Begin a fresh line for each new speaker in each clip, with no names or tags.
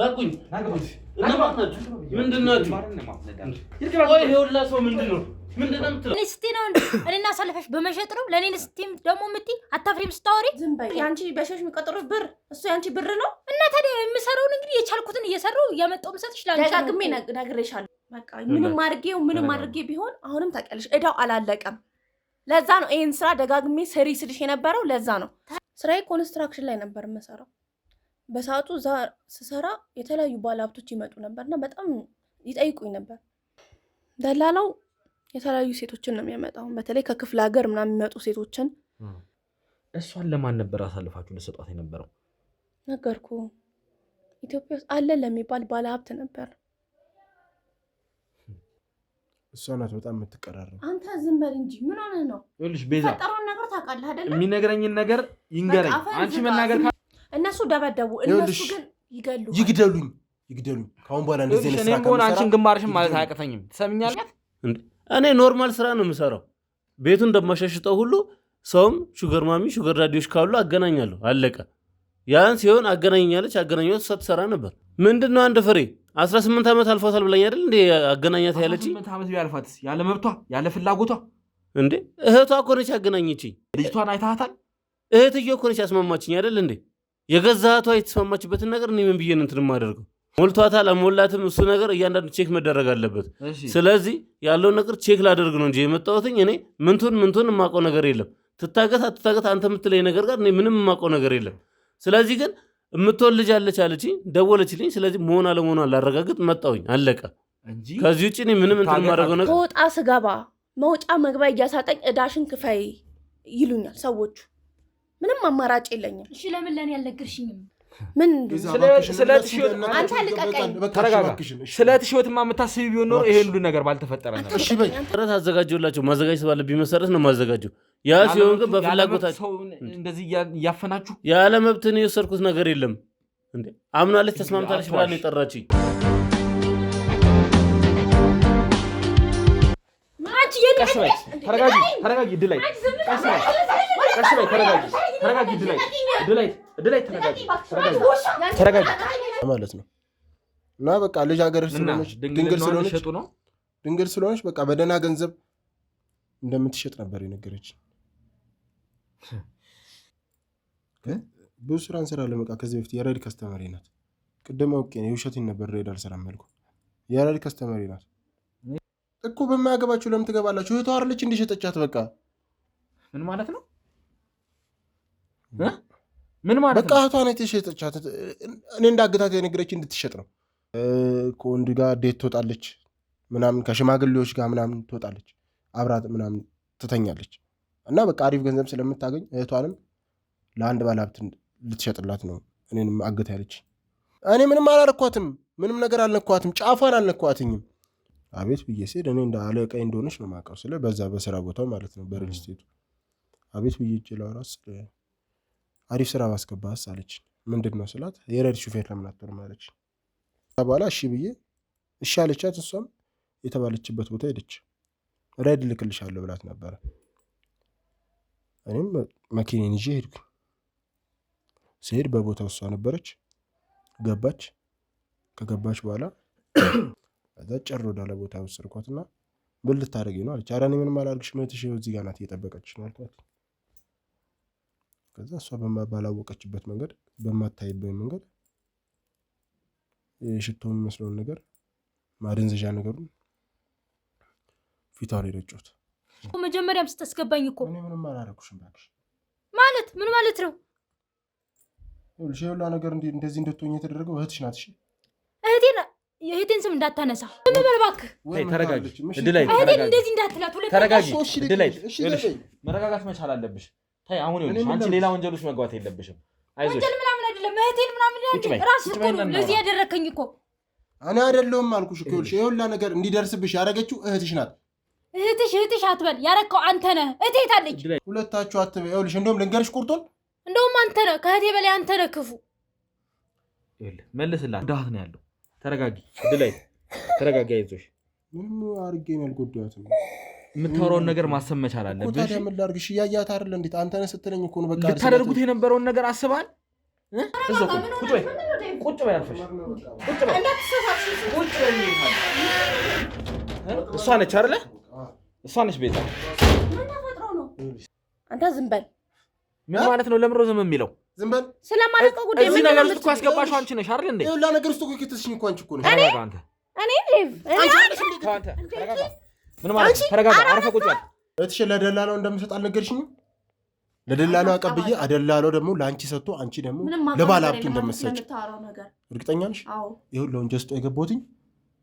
ላቁኝ እነማን ናችሁ? ምንድን ናችሁ? ወይ ይኸውላ ሰው ምንድን ነው የምትለው?
እኔ ስትይ ነው እኔና አሳልፈሽ በመሸጥ ነው ለእኔ ስትይም ደግሞ የምትይ አታፍሪም ስታወሪ? ዝም በይ። ያንቺ በሸሽ የሚቆጥሩት ብር እሱ ያንቺ ብር ነው እና ታዲያ የምሰራውን እንግዲህ የቻልኩትን እየሰራው እያመጣው ምሰጥሽ ላንቺ ደጋግሜ ነግሬሻለሁ። በቃ ምንም አድርጌ ቢሆን አሁንም ታውቂያለሽ እዳው አላለቀም። ለዛ ነው ይሄን ስራ ደጋግሜ ስሪ ስልሽ የነበረው ለዛ ነው። ስራዬ ኮንስትራክሽን ላይ ነበር የምሰራው። በሰዓቱ እዛ ስሰራ የተለያዩ ባለሀብቶች ይመጡ ነበርና በጣም ይጠይቁኝ ነበር። ደላላው የተለያዩ ሴቶችን ነው የሚያመጣው፣ በተለይ ከክፍለ ሀገር ምናምን የሚመጡ ሴቶችን።
እሷን ለማን ነበር አሳልፋችሁ ለሰጧት የነበረው?
ነገርኩ ኢትዮጵያ ውስጥ አለ ለሚባል ባለሀብት ነበር።
እሷ ናት በጣም የምትቀራረው።
አንተ ዝም በል እንጂ ምን ሆነህ ነው?
ይኸውልሽ ቤዛ
ፈጠረውን ነገር ታውቃለህ አይደል?
የሚነግረኝን ነገር ይንገረኝ። አንቺ መናገር
እነሱ ደበደቡ፣ እነሱ ግን
ይግደሉኝ። ካሁን በኋላ እንደዚህ ነው ስራ
ከሆነ አንቺን ግንባርሽን ማለት አያቅተኝም። ትሰምኛለሽ?
እኔ ኖርማል ስራ ነው የምሰራው። ቤቱን እንደማሻሽጠው ሁሉ ሰውም ሹገር ማሚ ሹገር ዳዲዎች ካሉ አገናኛለሁ። አለቀ። ያን ሲሆን አገናኛለች። አገናኛት እሷ ትሰራ ነበር። ምንድነው አንድ ፍሬ 18 ዓመት አልፏታል ብላኝ አይደል እንዴ አገናኛት ያለች?
18 ዓመት ቢያልፋትስ ያለ መብቷ ያለ ፍላጎቷ
እንዴ? እህቷ እኮ ነች ያገናኘችኝ።
ልጅቷን አይታታል?
እህትዬ እኮ ነች ያስማማችኝ አይደል እንዴ? የገዛ እህቷ የተስማማችበትን ነገር እኔ ምን ብዬ እንትን የማደርገው? ሞልቷታል አልሞላትም እሱ ነገር እያንዳንዱ ቼክ መደረግ አለበት። ስለዚህ ያለውን ነገር ቼክ ላደርግ ነው እንጂ የመጣሁትኝ እኔ ምንቱን የማውቀው ነገር የለም። ትታገት አትታገት አንተ የምትለኝ ነገር ጋር እኔ ምንም የማውቀው ነገር የለም። ስለዚህ ግን የምትወል ልጅ አለች አለችኝ፣ ደወለችልኝ። ስለዚህ መሆን አለመሆኗን ላረጋግጥ መጣሁኝ። አለቀ። ከዚህ ውጭ እኔ ምንም እንትን የማደርገው ነገር
ከወጣ ስገባ መውጫ መግቢያ እያሳጠኝ እዳሽን ክፈይ ይሉኛል ሰዎቹ። ምንም አማራጭ የለኝም። እሺ ለምን ለኔ ያልነገርሽኝም? ምን አንተ ልቀቀኝ።
ተረጋጋ። ስለዚህ ህይወትማ የምታስቢ ቢሆን ኖሮ ይሄ ሁሉ ነገር ባልተፈጠረ ነበር።
እሺ በይ
ጥረት አዘጋጀውላችሁ። ማዘጋጀት ባለብኝ መሰረት ነው ማዘጋጀው። ያ ሲሆን ግን በፍላጎታችሁ
እንደዚህ እያፈናችሁ
ያለ መብትን የወሰድኩት ነገር የለም እንዴ። አምናለች፣ ተስማምታለች ብላ ነው የጠራችኝ።
ተረጋጊ ድላይ
ማለት ነው። እና በቃ ልጅ ሀገር ስለሆነች ድንግል ስለሆነች በቃ በደህና ገንዘብ እንደምትሸጥ ነበር የነገረች። ብዙ ስራ እንሰራለን። በቃ ከዚህ በፊት የሬድ ከስተመሪ ናት። ቅድም አውቄ ነው የውሸቴን ነበር ሬድ አልሰራም ያልኩ። የሬድ ከስተመሪ ናት እኮ። በማያገባችሁ ለምን ትገባላችሁ? እህቷ አይደለች እንዲሸጠቻት። በቃ
ምን ማለት ነው? ምን ማለት
በቃ እህቷ ናት የሸጠቻት። እኔ እንዳገታት የነገረች እንድትሸጥ ነው። ከወንድ ጋር ዴት ትወጣለች ምናምን፣ ከሽማግሌዎች ጋር ምናምን ትወጣለች፣ አብራት ምናምን ትተኛለች። እና በቃ አሪፍ ገንዘብ ስለምታገኝ እህቷንም ለአንድ ባለሀብት ልትሸጥላት ነው እኔንም አገታ ያለች። እኔ ምንም አላረኳትም፣ ምንም ነገር አልነኳትም፣ ጫፏን አልነኳትኝም። አቤት ብዬ ስሄድ እኔ እንደ አለቃዬ እንደሆነች ነው የማውቀው። ስለ በዛ በስራ ቦታው ማለት ነው በሪል ስቴቱ። አቤት ብዬ እጅ ላወራስ አሪፍ ስራ ባስገባስ አለች። ምንድን ነው ስላት የሬድ ሹፌር ለምን አትሆንም አለች። በኋላ እሺ ብዬ እሺ አለቻት። እሷም የተባለችበት ቦታ ሄደች። ሬድ ልክልሻለሁ ብላት ነበረ። እኔም መኪኔን ይዤ ሄድኩ። ስሄድ በቦታው እሷ ነበረች። ገባች። ከገባች በኋላ ከዛ ጭር ወዳለ ቦታ ወሰድኳትና ብል ልታደርጊ ነው አለች። ኧረ እኔ ምንም አላደርግሽም እህትሽ እዚህ ጋር ናት እየጠበቀችሽ ነው አልኳት። ከዛ እሷ ባላወቀችበት መንገድ በማታይበት መንገድ ሽቶ የሚመስለውን ነገር ማደንዘዣ ነገሩን ፊቷ ላይ ረጨሁት።
መጀመሪያም ስታስገባኝ እኮ
እኔ ምንም አላደረኩሽም እባክሽ።
ማለት ምን ማለት ነው?
ይኸውልሽ የሁላ ነገር እንደዚህ እንድትሆኝ የተደረገው እህትሽ ናት። እሺ
የእህቴን ስም እንዳታነሳ ምን በል እባክህ።
ተረጋጊ።
እህቴን እንደዚህ እንዳትላት።
ተረጋጊ። መረጋጋት መቻል አለብሽ። ታይ አሁን ይኸውልሽ አንቺ ሌላ ወንጀል ውስጥ መግባት የለብሽም። አይዞሽ።
ወንጀል ምናምን አይደለም። እህቴን ምናምን ራስህ እኮ ነው ለዚህ ያደረከኝ እኮ።
እኔ አይደለሁም አልኩሽ እኮ። ይኸውልሽ የሁላ ነገር እንዲደርስብሽ ያደረገችው እህትሽ ናት።
እህትሽ አትበል። ያረከው አንተ ነህ። እህቴ ታለች።
ሁለታችሁ አትበል። ይኸውልሽ እንደውም ልንገርሽ ቁርጡን፣
እንደውም አንተ ነህ ከእህቴ በላይ አንተ ነህ ክፉ።
ይኸውልህ መልስላት። ዳት ነው ያለው። ተረጋጊ። ድላይ ተረጋጊ። አይዞሽ።
ምንም አድርጌ ነው ያልጎዳሁትም።
የምታወራውን ነገር ማሰብ መቻል አለብሽ።
ታዲያ ምን ላድርግሽ? እያያት አይደል እንዴት አንተ ነህ ስትለኝ እኮ ነው። በቃ
ልታደርጉት የነበረውን ነገር አስባል። ቁጭ በይ አልፈሽ ቁጭ በይ ቁጭ በይ እሷ ነች አይደለ እሷ ነች ቤዛ
ምን ተፈጥሮ ነው አንተ ዝም በል
ምን ማለት ነው ለምሮ ዝም የሚለው
ዝም በል
ስለማለቀው ጉዳይ
ምን ነገር ውስጥ እኮ ያስገባሽው አንቺ ነሽ አይደል እንዴ
ይኸውልህ ነገር ውስጥ እኮ ከተሽኝ እኮ አንቺ እኮ ነሽ
እኔ ሌቭ
ተረጋጋ ምን ማለት ነው ተረጋጋ አረፈ ቁጭ በል
እትሽ ለደላላው እንደምሰጥ አልነገርሽኝም ለደላላው አቀብዬ አደላላው ደግሞ ለአንቺ ሰጥቶ አንቺ ደግሞ ለባለ ሀብቱ እንደምትሰጪ እርግጠኛ ነሽ አዎ ይኸውልህ ወንጀል ውስጥ የገባሁትኝ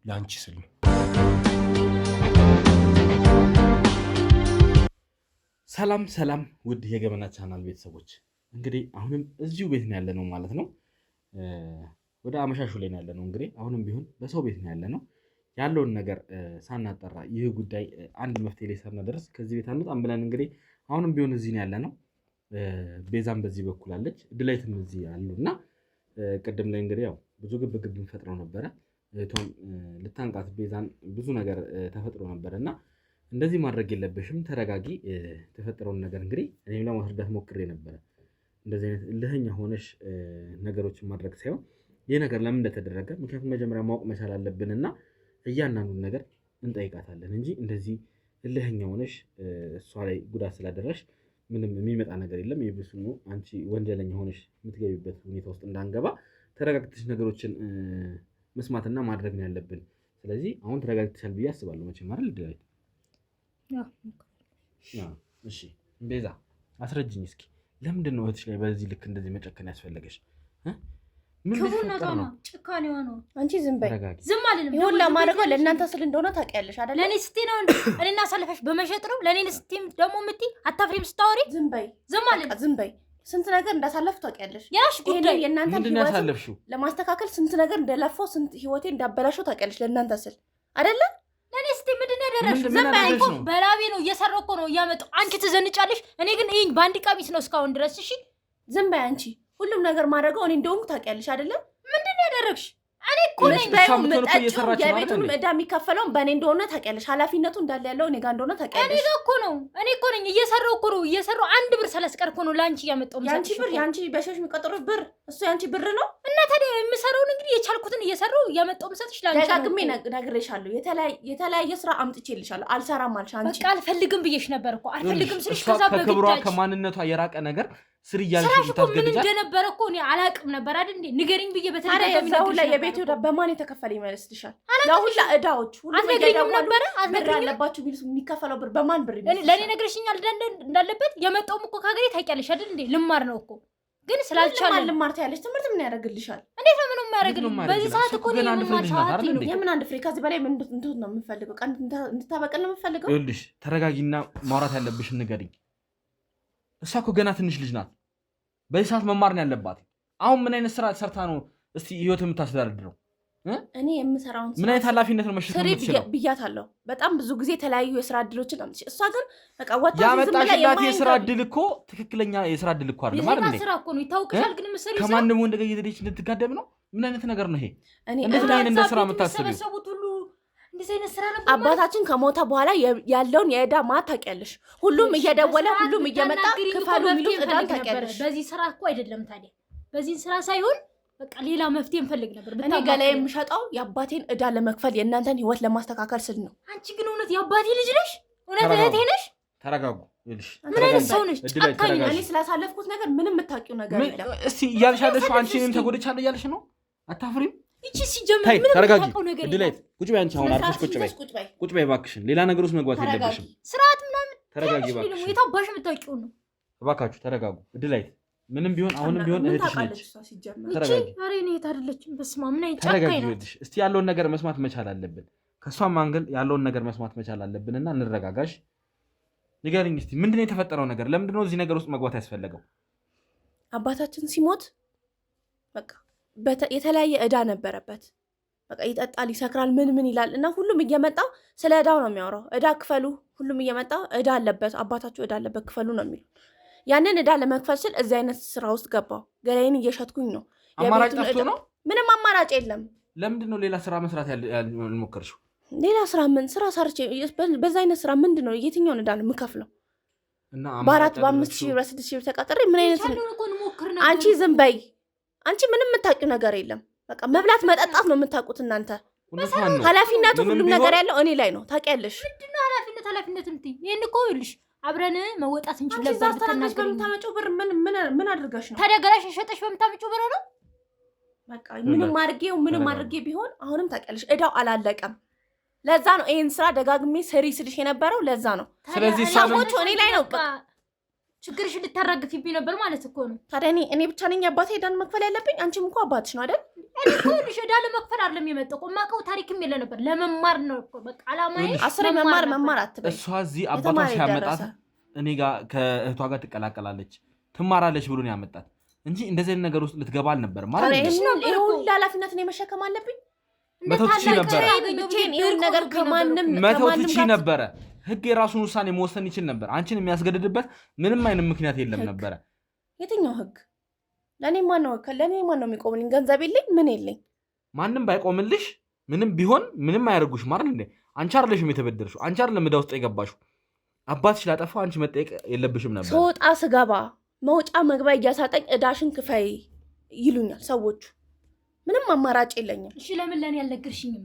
ለአንቺ ስል ነው
ሰላም ሰላም ውድ የገመና ቻናል ቤተሰቦች እንግዲህ አሁንም እዚሁ ቤት ነው ያለነው ማለት ነው ወደ አመሻሹ ላይ ነው ያለነው እንግዲህ አሁንም ቢሆን በሰው ቤት ነው ያለነው ያለውን ነገር ሳናጠራ ይህ ጉዳይ አንድ መፍትሄ ላይ ሳናደርስ ከዚህ ቤት አንወጣም ብለን እንግዲህ አሁንም ቢሆን እዚህ ነው ያለነው ቤዛም በዚህ በኩል አለች ድላይትም እዚህ አሉና ቅድም ላይ እንግዲህ ያው ብዙ ግብግብ ፈጥረው ነበረ እቷም ልታንቃት ቤዛን ብዙ ነገር ተፈጥሮ ነበርና እንደዚህ ማድረግ የለበሽም ተረጋጊ ተፈጠረውን ነገር እንግዲህ እኔም ለማስረዳት ሞክሬ ነበር እንደዚህ አይነት ለህኛ ሆነሽ ነገሮችን ማድረግ ሳይሆን ይሄ ነገር ለምን እንደተደረገ ምክንያቱም መጀመሪያ ማወቅ መቻል አለብንና እያንዳንዱን ነገር እንጠይቃታለን እንጂ እንደዚህ ለህኛ ሆነሽ እሷ ላይ ጉዳት ስላደረሽ ምንም የሚመጣ ነገር የለም ይብሱኑ አንቺ ወንጀለኛ ሆነሽ የምትገቢበት ሁኔታ ውስጥ እንዳንገባ ተረጋግተሽ ነገሮችን መስማትና ማድረግ ነው ያለብን ስለዚህ አሁን ተረጋግተሻል ብዬ አስባለሁ መቼም አይደል ድላይት እሺ ቤዛ አስረጅኝ እስኪ ለምንድን ነው እህትሽ ላይ በዚህ ልክ እንደዚህ መጨከን ያስፈልገሽ ምን
ክቡነቷ ነው ጭካኔዋ ነው አንቺ ዝም በይ ዝም አልልም
ይሁን ለማድረግ ለእናንተ ስል እንደሆነ ታውቂያለሽ አይደል
ለኔ ስትይ ነው እኔና ሳልፈሽ በመሸጥ ነው ለኔ ስትይ ደግሞ የምትይ አታፍሪም ስታወሪ
ዝም በይ
ዝም አልልም
ዝም በይ ስንት ነገር እንዳሳለፍኩ ታውቂያለሽ
ያሽ ጉዳይ
የእናንተ
ምንድነው ያሳለፍሽው
ለማስተካከል ስንት ነገር እንደለፈው ስንት ህይወቴ እንዳበላሽው ታውቂያለሽ ለእናንተ ስል አይደል
ለኔ ስትይ ምንድነው ያደረግሽ ዝም በይ እኮ በላቤ ነው እየሰራው እኮ ነው እያመጣው አንቺ ትዘንጫለሽ እኔ ግን ይሄን ባንዲ ቀሚስ ነው እስካሁን ድረስ እሺ
ዝም በይ አንቺ ሁሉም ነገር ማድረገው እኔ እንደውም ታውቂያለሽ አይደል
ምንድነው ያደረግሽ እኔ እኮ ነኝ
የቤቱን ዕዳ የሚከፈለውን በእኔ እንደሆነ ታውቂያለሽ ኃላፊነቱ እንዳለ ያለው እኔ ጋር እንደሆነ ታውቂያለሽ
እኔ እኮ ነኝ እየሰራው አንድ ብር ሳላስቀር እኮ ነው ላንቺ ያመጣው
ያንቺ በሸሽ የሚቆጥሩት ብር እሱ ያንቺ ብር ነው
እና ታዲያ የምሰራውን እንግዲህ የቻልኩትን እየሰራው ያመጣው ምሰጥሽ ላንቺ
ደጋግሜ ነግሬሻለሁ የተለያየ ስራ አምጥቼልሻለሁ አልሰራም አልሽ አንቺ
በቃ አልፈልግም ብዬሽ ነበር እኮ አልፈልግም ስልሽ ከዛ
ከክብሯ ከማንነቷ የራቀ ነገር ስር እያልሽ
ምን እንደነበረ እኮ እኔ አላቅም ነበር አይደል እንዴ ንገሪኝ ብዬ በተደጋጋሚ
ነው ላይ የቤቱ በማን የተከፈለ ይመስልሻል ለሁላ እዳዎች ሁሉ
አልነግሪኝም ነበር
አለባችሁ ቢልስ የሚከፈለው ብር በማን ብር
ይመስልሻል ለኔ ነግረሽኛል እንዳለበት የመጣውም እኮ ከሀገሬ ታውቂያለሽ አይደል እንዴ ልማር ነው እኮ ግን ስላልቻለ
ልማር ታያለሽ ትምህርት ምን ያደርግልሻል
እንዴት ነው ምንም ያደርግልኝ በዚህ ሰዓት እኮ ነው
የምን አንድ ፍሬ ከዚህ በላይ ምን እንትን ነው የምፈልገው ቀን እንድታበቀል ነው የምፈልገው
ይኸውልሽ ተረጋጊና ማውራት ያለብሽ ንገሪኝ እሷ እኮ ገና ትንሽ ልጅ ናት በዚህ ሰዓት መማር ነው ያለባት አሁን ምን አይነት ስራ ሰርታ ነው እስቲ ህይወት የምታስተዳድረው
እኔ የምሰራውን
ምን አይነት ኃላፊነት ነው መሸከም የምትችለው
ብያታለሁ በጣም ብዙ ጊዜ የተለያዩ የስራ እድሎችን አምጥቼ እሷ ግን በቃ ወጣት
ያመጣሽላት የስራ እድል እኮ ትክክለኛ የስራ እድል እኮ አይደለም አይደል
ስራ እኮ ነው ይታወቅሻል ግን መሰለኝ
ከማንም ወንድ ጋር እየሄደች እንድትጋደም ነው ምን አይነት ነገር ነው ይሄ እንዴት ነው እንደ ስራ የምታስበው
አባታችን ከሞተ በኋላ ያለውን የዕዳ ማት ታውቂያለሽ ሁሉም እየደወለ ሁሉም እየመጣ ክፈሉ የሚሉት ዕዳን ታውቂያለሽ
በዚህ ስራ እኮ አይደለም ታዲያ በዚህ ስራ ሳይሆን በቃ ሌላ መፍትሄ እንፈልግ ነበር
እኔ ገላይ የምሸጠው የአባቴን ዕዳ ለመክፈል የእናንተን ህይወት ለማስተካከል ስል ነው
አንቺ ግን እውነት የአባቴ ልጅ ነሽ እውነት እህቴ ነሽ
ተረጋጉ ይልሽ
ምን አይነት ሰው ነሽ ጨካኝ
እኔ ስላሳለፍኩት ነገር ምንም የምታውቂው ነገር የለም
እስቲ እያልሻለሽ አንቺ እኔም ተጎድቻለሁ እያልሽ ነው አታፍሪም
እቺ ሲጀምር ምን ታውቀው ነገር
ድላይት ቁጭ በይ አንቺ አሁን አርፈሽ ቁጭ በይ እባክሽን ሌላ ነገር ውስጥ መግባት የለብሽም
ስርዓት ምናምን
ተረጋጊ እባክሽ
የታባሽ የምታውቂው ነው
እባካችሁ ተረጋጉ ድላይት ምንም ቢሆን አሁንም ቢሆን እህትሽ ነች
ተረጋጊ ኧረ እኔ እህት አይደለችም በስመ አብ ምን አይነት ጨካኝ ነው
እስቲ ያለውን ነገር መስማት መቻል አለብን ከሷም አንግል ያለውን ነገር መስማት መቻል አለብንና እንረጋጋሽ ንገሪኝ እስቲ ምንድነው የተፈጠረው ነገር ለምንድነው እዚህ ነገር ውስጥ መግባት ያስፈልገው
አባታችን ሲሞት በቃ የተለያየ ዕዳ ነበረበት በቃ ይጠጣል ይሰክራል ምን ይላል እና ሁሉም እየመጣ ስለ ዕዳው ነው የሚያወራው ዕዳ ክፈሉ ሁሉም እየመጣ ዕዳ አለበት አባታችሁ ዕዳ አለበት ክፈሉ ነው የሚሉ ያንን ዕዳ ለመክፈል ስል እዚህ አይነት ስራ ውስጥ ገባው ገላይን እየሸጥኩኝ ነው
አማራጭ ጠፍቶ ነው
ምንም አማራጭ የለም
ለምንድነው ሌላ ስራ መስራት ያልሞከርሽው
ሌላ ስራ ምን ስራ ሰርቼ በዛ አይነት ስራ ምንድነው የትኛውን ዕዳ ነው የምከፍለው
እና
በ4 በ5 ሺህ 6 ሺህ ተቀጥሬ ምን አይነት አንቺ ዝም በይ አንቺ ምንም የምታውቂው ነገር የለም። በቃ መብላት መጠጣት ነው የምታውቁት እናንተ። ኃላፊነቱ ሁሉም ነገር ያለው እኔ ላይ ነው። ታውቂያለሽ።
ምንድነው ኃላፊነት የምትይ? ይሄን እኮ ይኸውልሽ አብረን መወጣት እንችል ነበር።
በምታመጪው ብር ምን አድርጋሽ ነው?
ታዲያ ገላሽ ሸጠሽ በምታመጪው ብር ነው?
በቃ ምንም አድርጌ ቢሆን አሁንም ታውቂያለሽ እዳው አላለቀም። ለዛ ነው ይሄን ስራ ደጋግሜ ስሪ ስልሽ የነበረው ለዛ ነው።
ስለዚህ
ሰዎች እኔ ላይ ነው
ችግርሽን ልታራግፊብኝ ነበር ማለት እኮ ነው።
ታዲያ እኔ ብቻ ነኝ አባቴ ዕዳን መክፈል ያለብኝ? አንቺም እኮ አባትሽ ነው አይደል?
እኔ እኮ ዕዳ ለመክፈል አይደለም የመጣው። የማውቀው ታሪክም የለ ነበር። ለመማር ነው እኮ በቃ አላማዬ።
አስሬ መማር አትበይ።
እሷ እዚህ አባቷ ሲያመጣት እኔ ጋር ከእህቷ ጋር ትቀላቀላለች ትማራለች ብሎ ነው ያመጣት እንጂ እንደዚህ አይነት ነገር ውስጥ ልትገባ አልነበረም ማለት ነው።
ይሄ ሁሉ ኃላፊነት እኔ መሸከም አለብኝ?
መተው ትችይ ነበረ።
ይሄን ነገር ከማንም
መተው ትችይ ነበረ። ህግ የራሱን ውሳኔ መወሰን ይችል ነበር። አንቺን የሚያስገድድበት ምንም አይነት ምክንያት የለም ነበረ።
የትኛው ህግ? ለኔ ማን ነው የሚቆምልኝ? ገንዘብ የለኝ ምን የለኝ።
ማንም ባይቆምልሽ ምንም ቢሆን ምንም አያደርጉሽ ማለት እንዴ? አንቺ አይደለሽም የተበደርሽው። አንቺ አይደለም ዕዳ ውስጥ የገባሽው። አባትሽ ላጠፋው አንቺ መጠየቅ የለብሽም ነበር።
ስወጣ ስገባ መውጫ መግቢያ እያሳጠኝ ዕዳሽን ክፈይ ይሉኛል ሰዎቹ። ምንም አማራጭ የለኝም።
እሺ ለምን ለኔ ያልነገርሽኝም?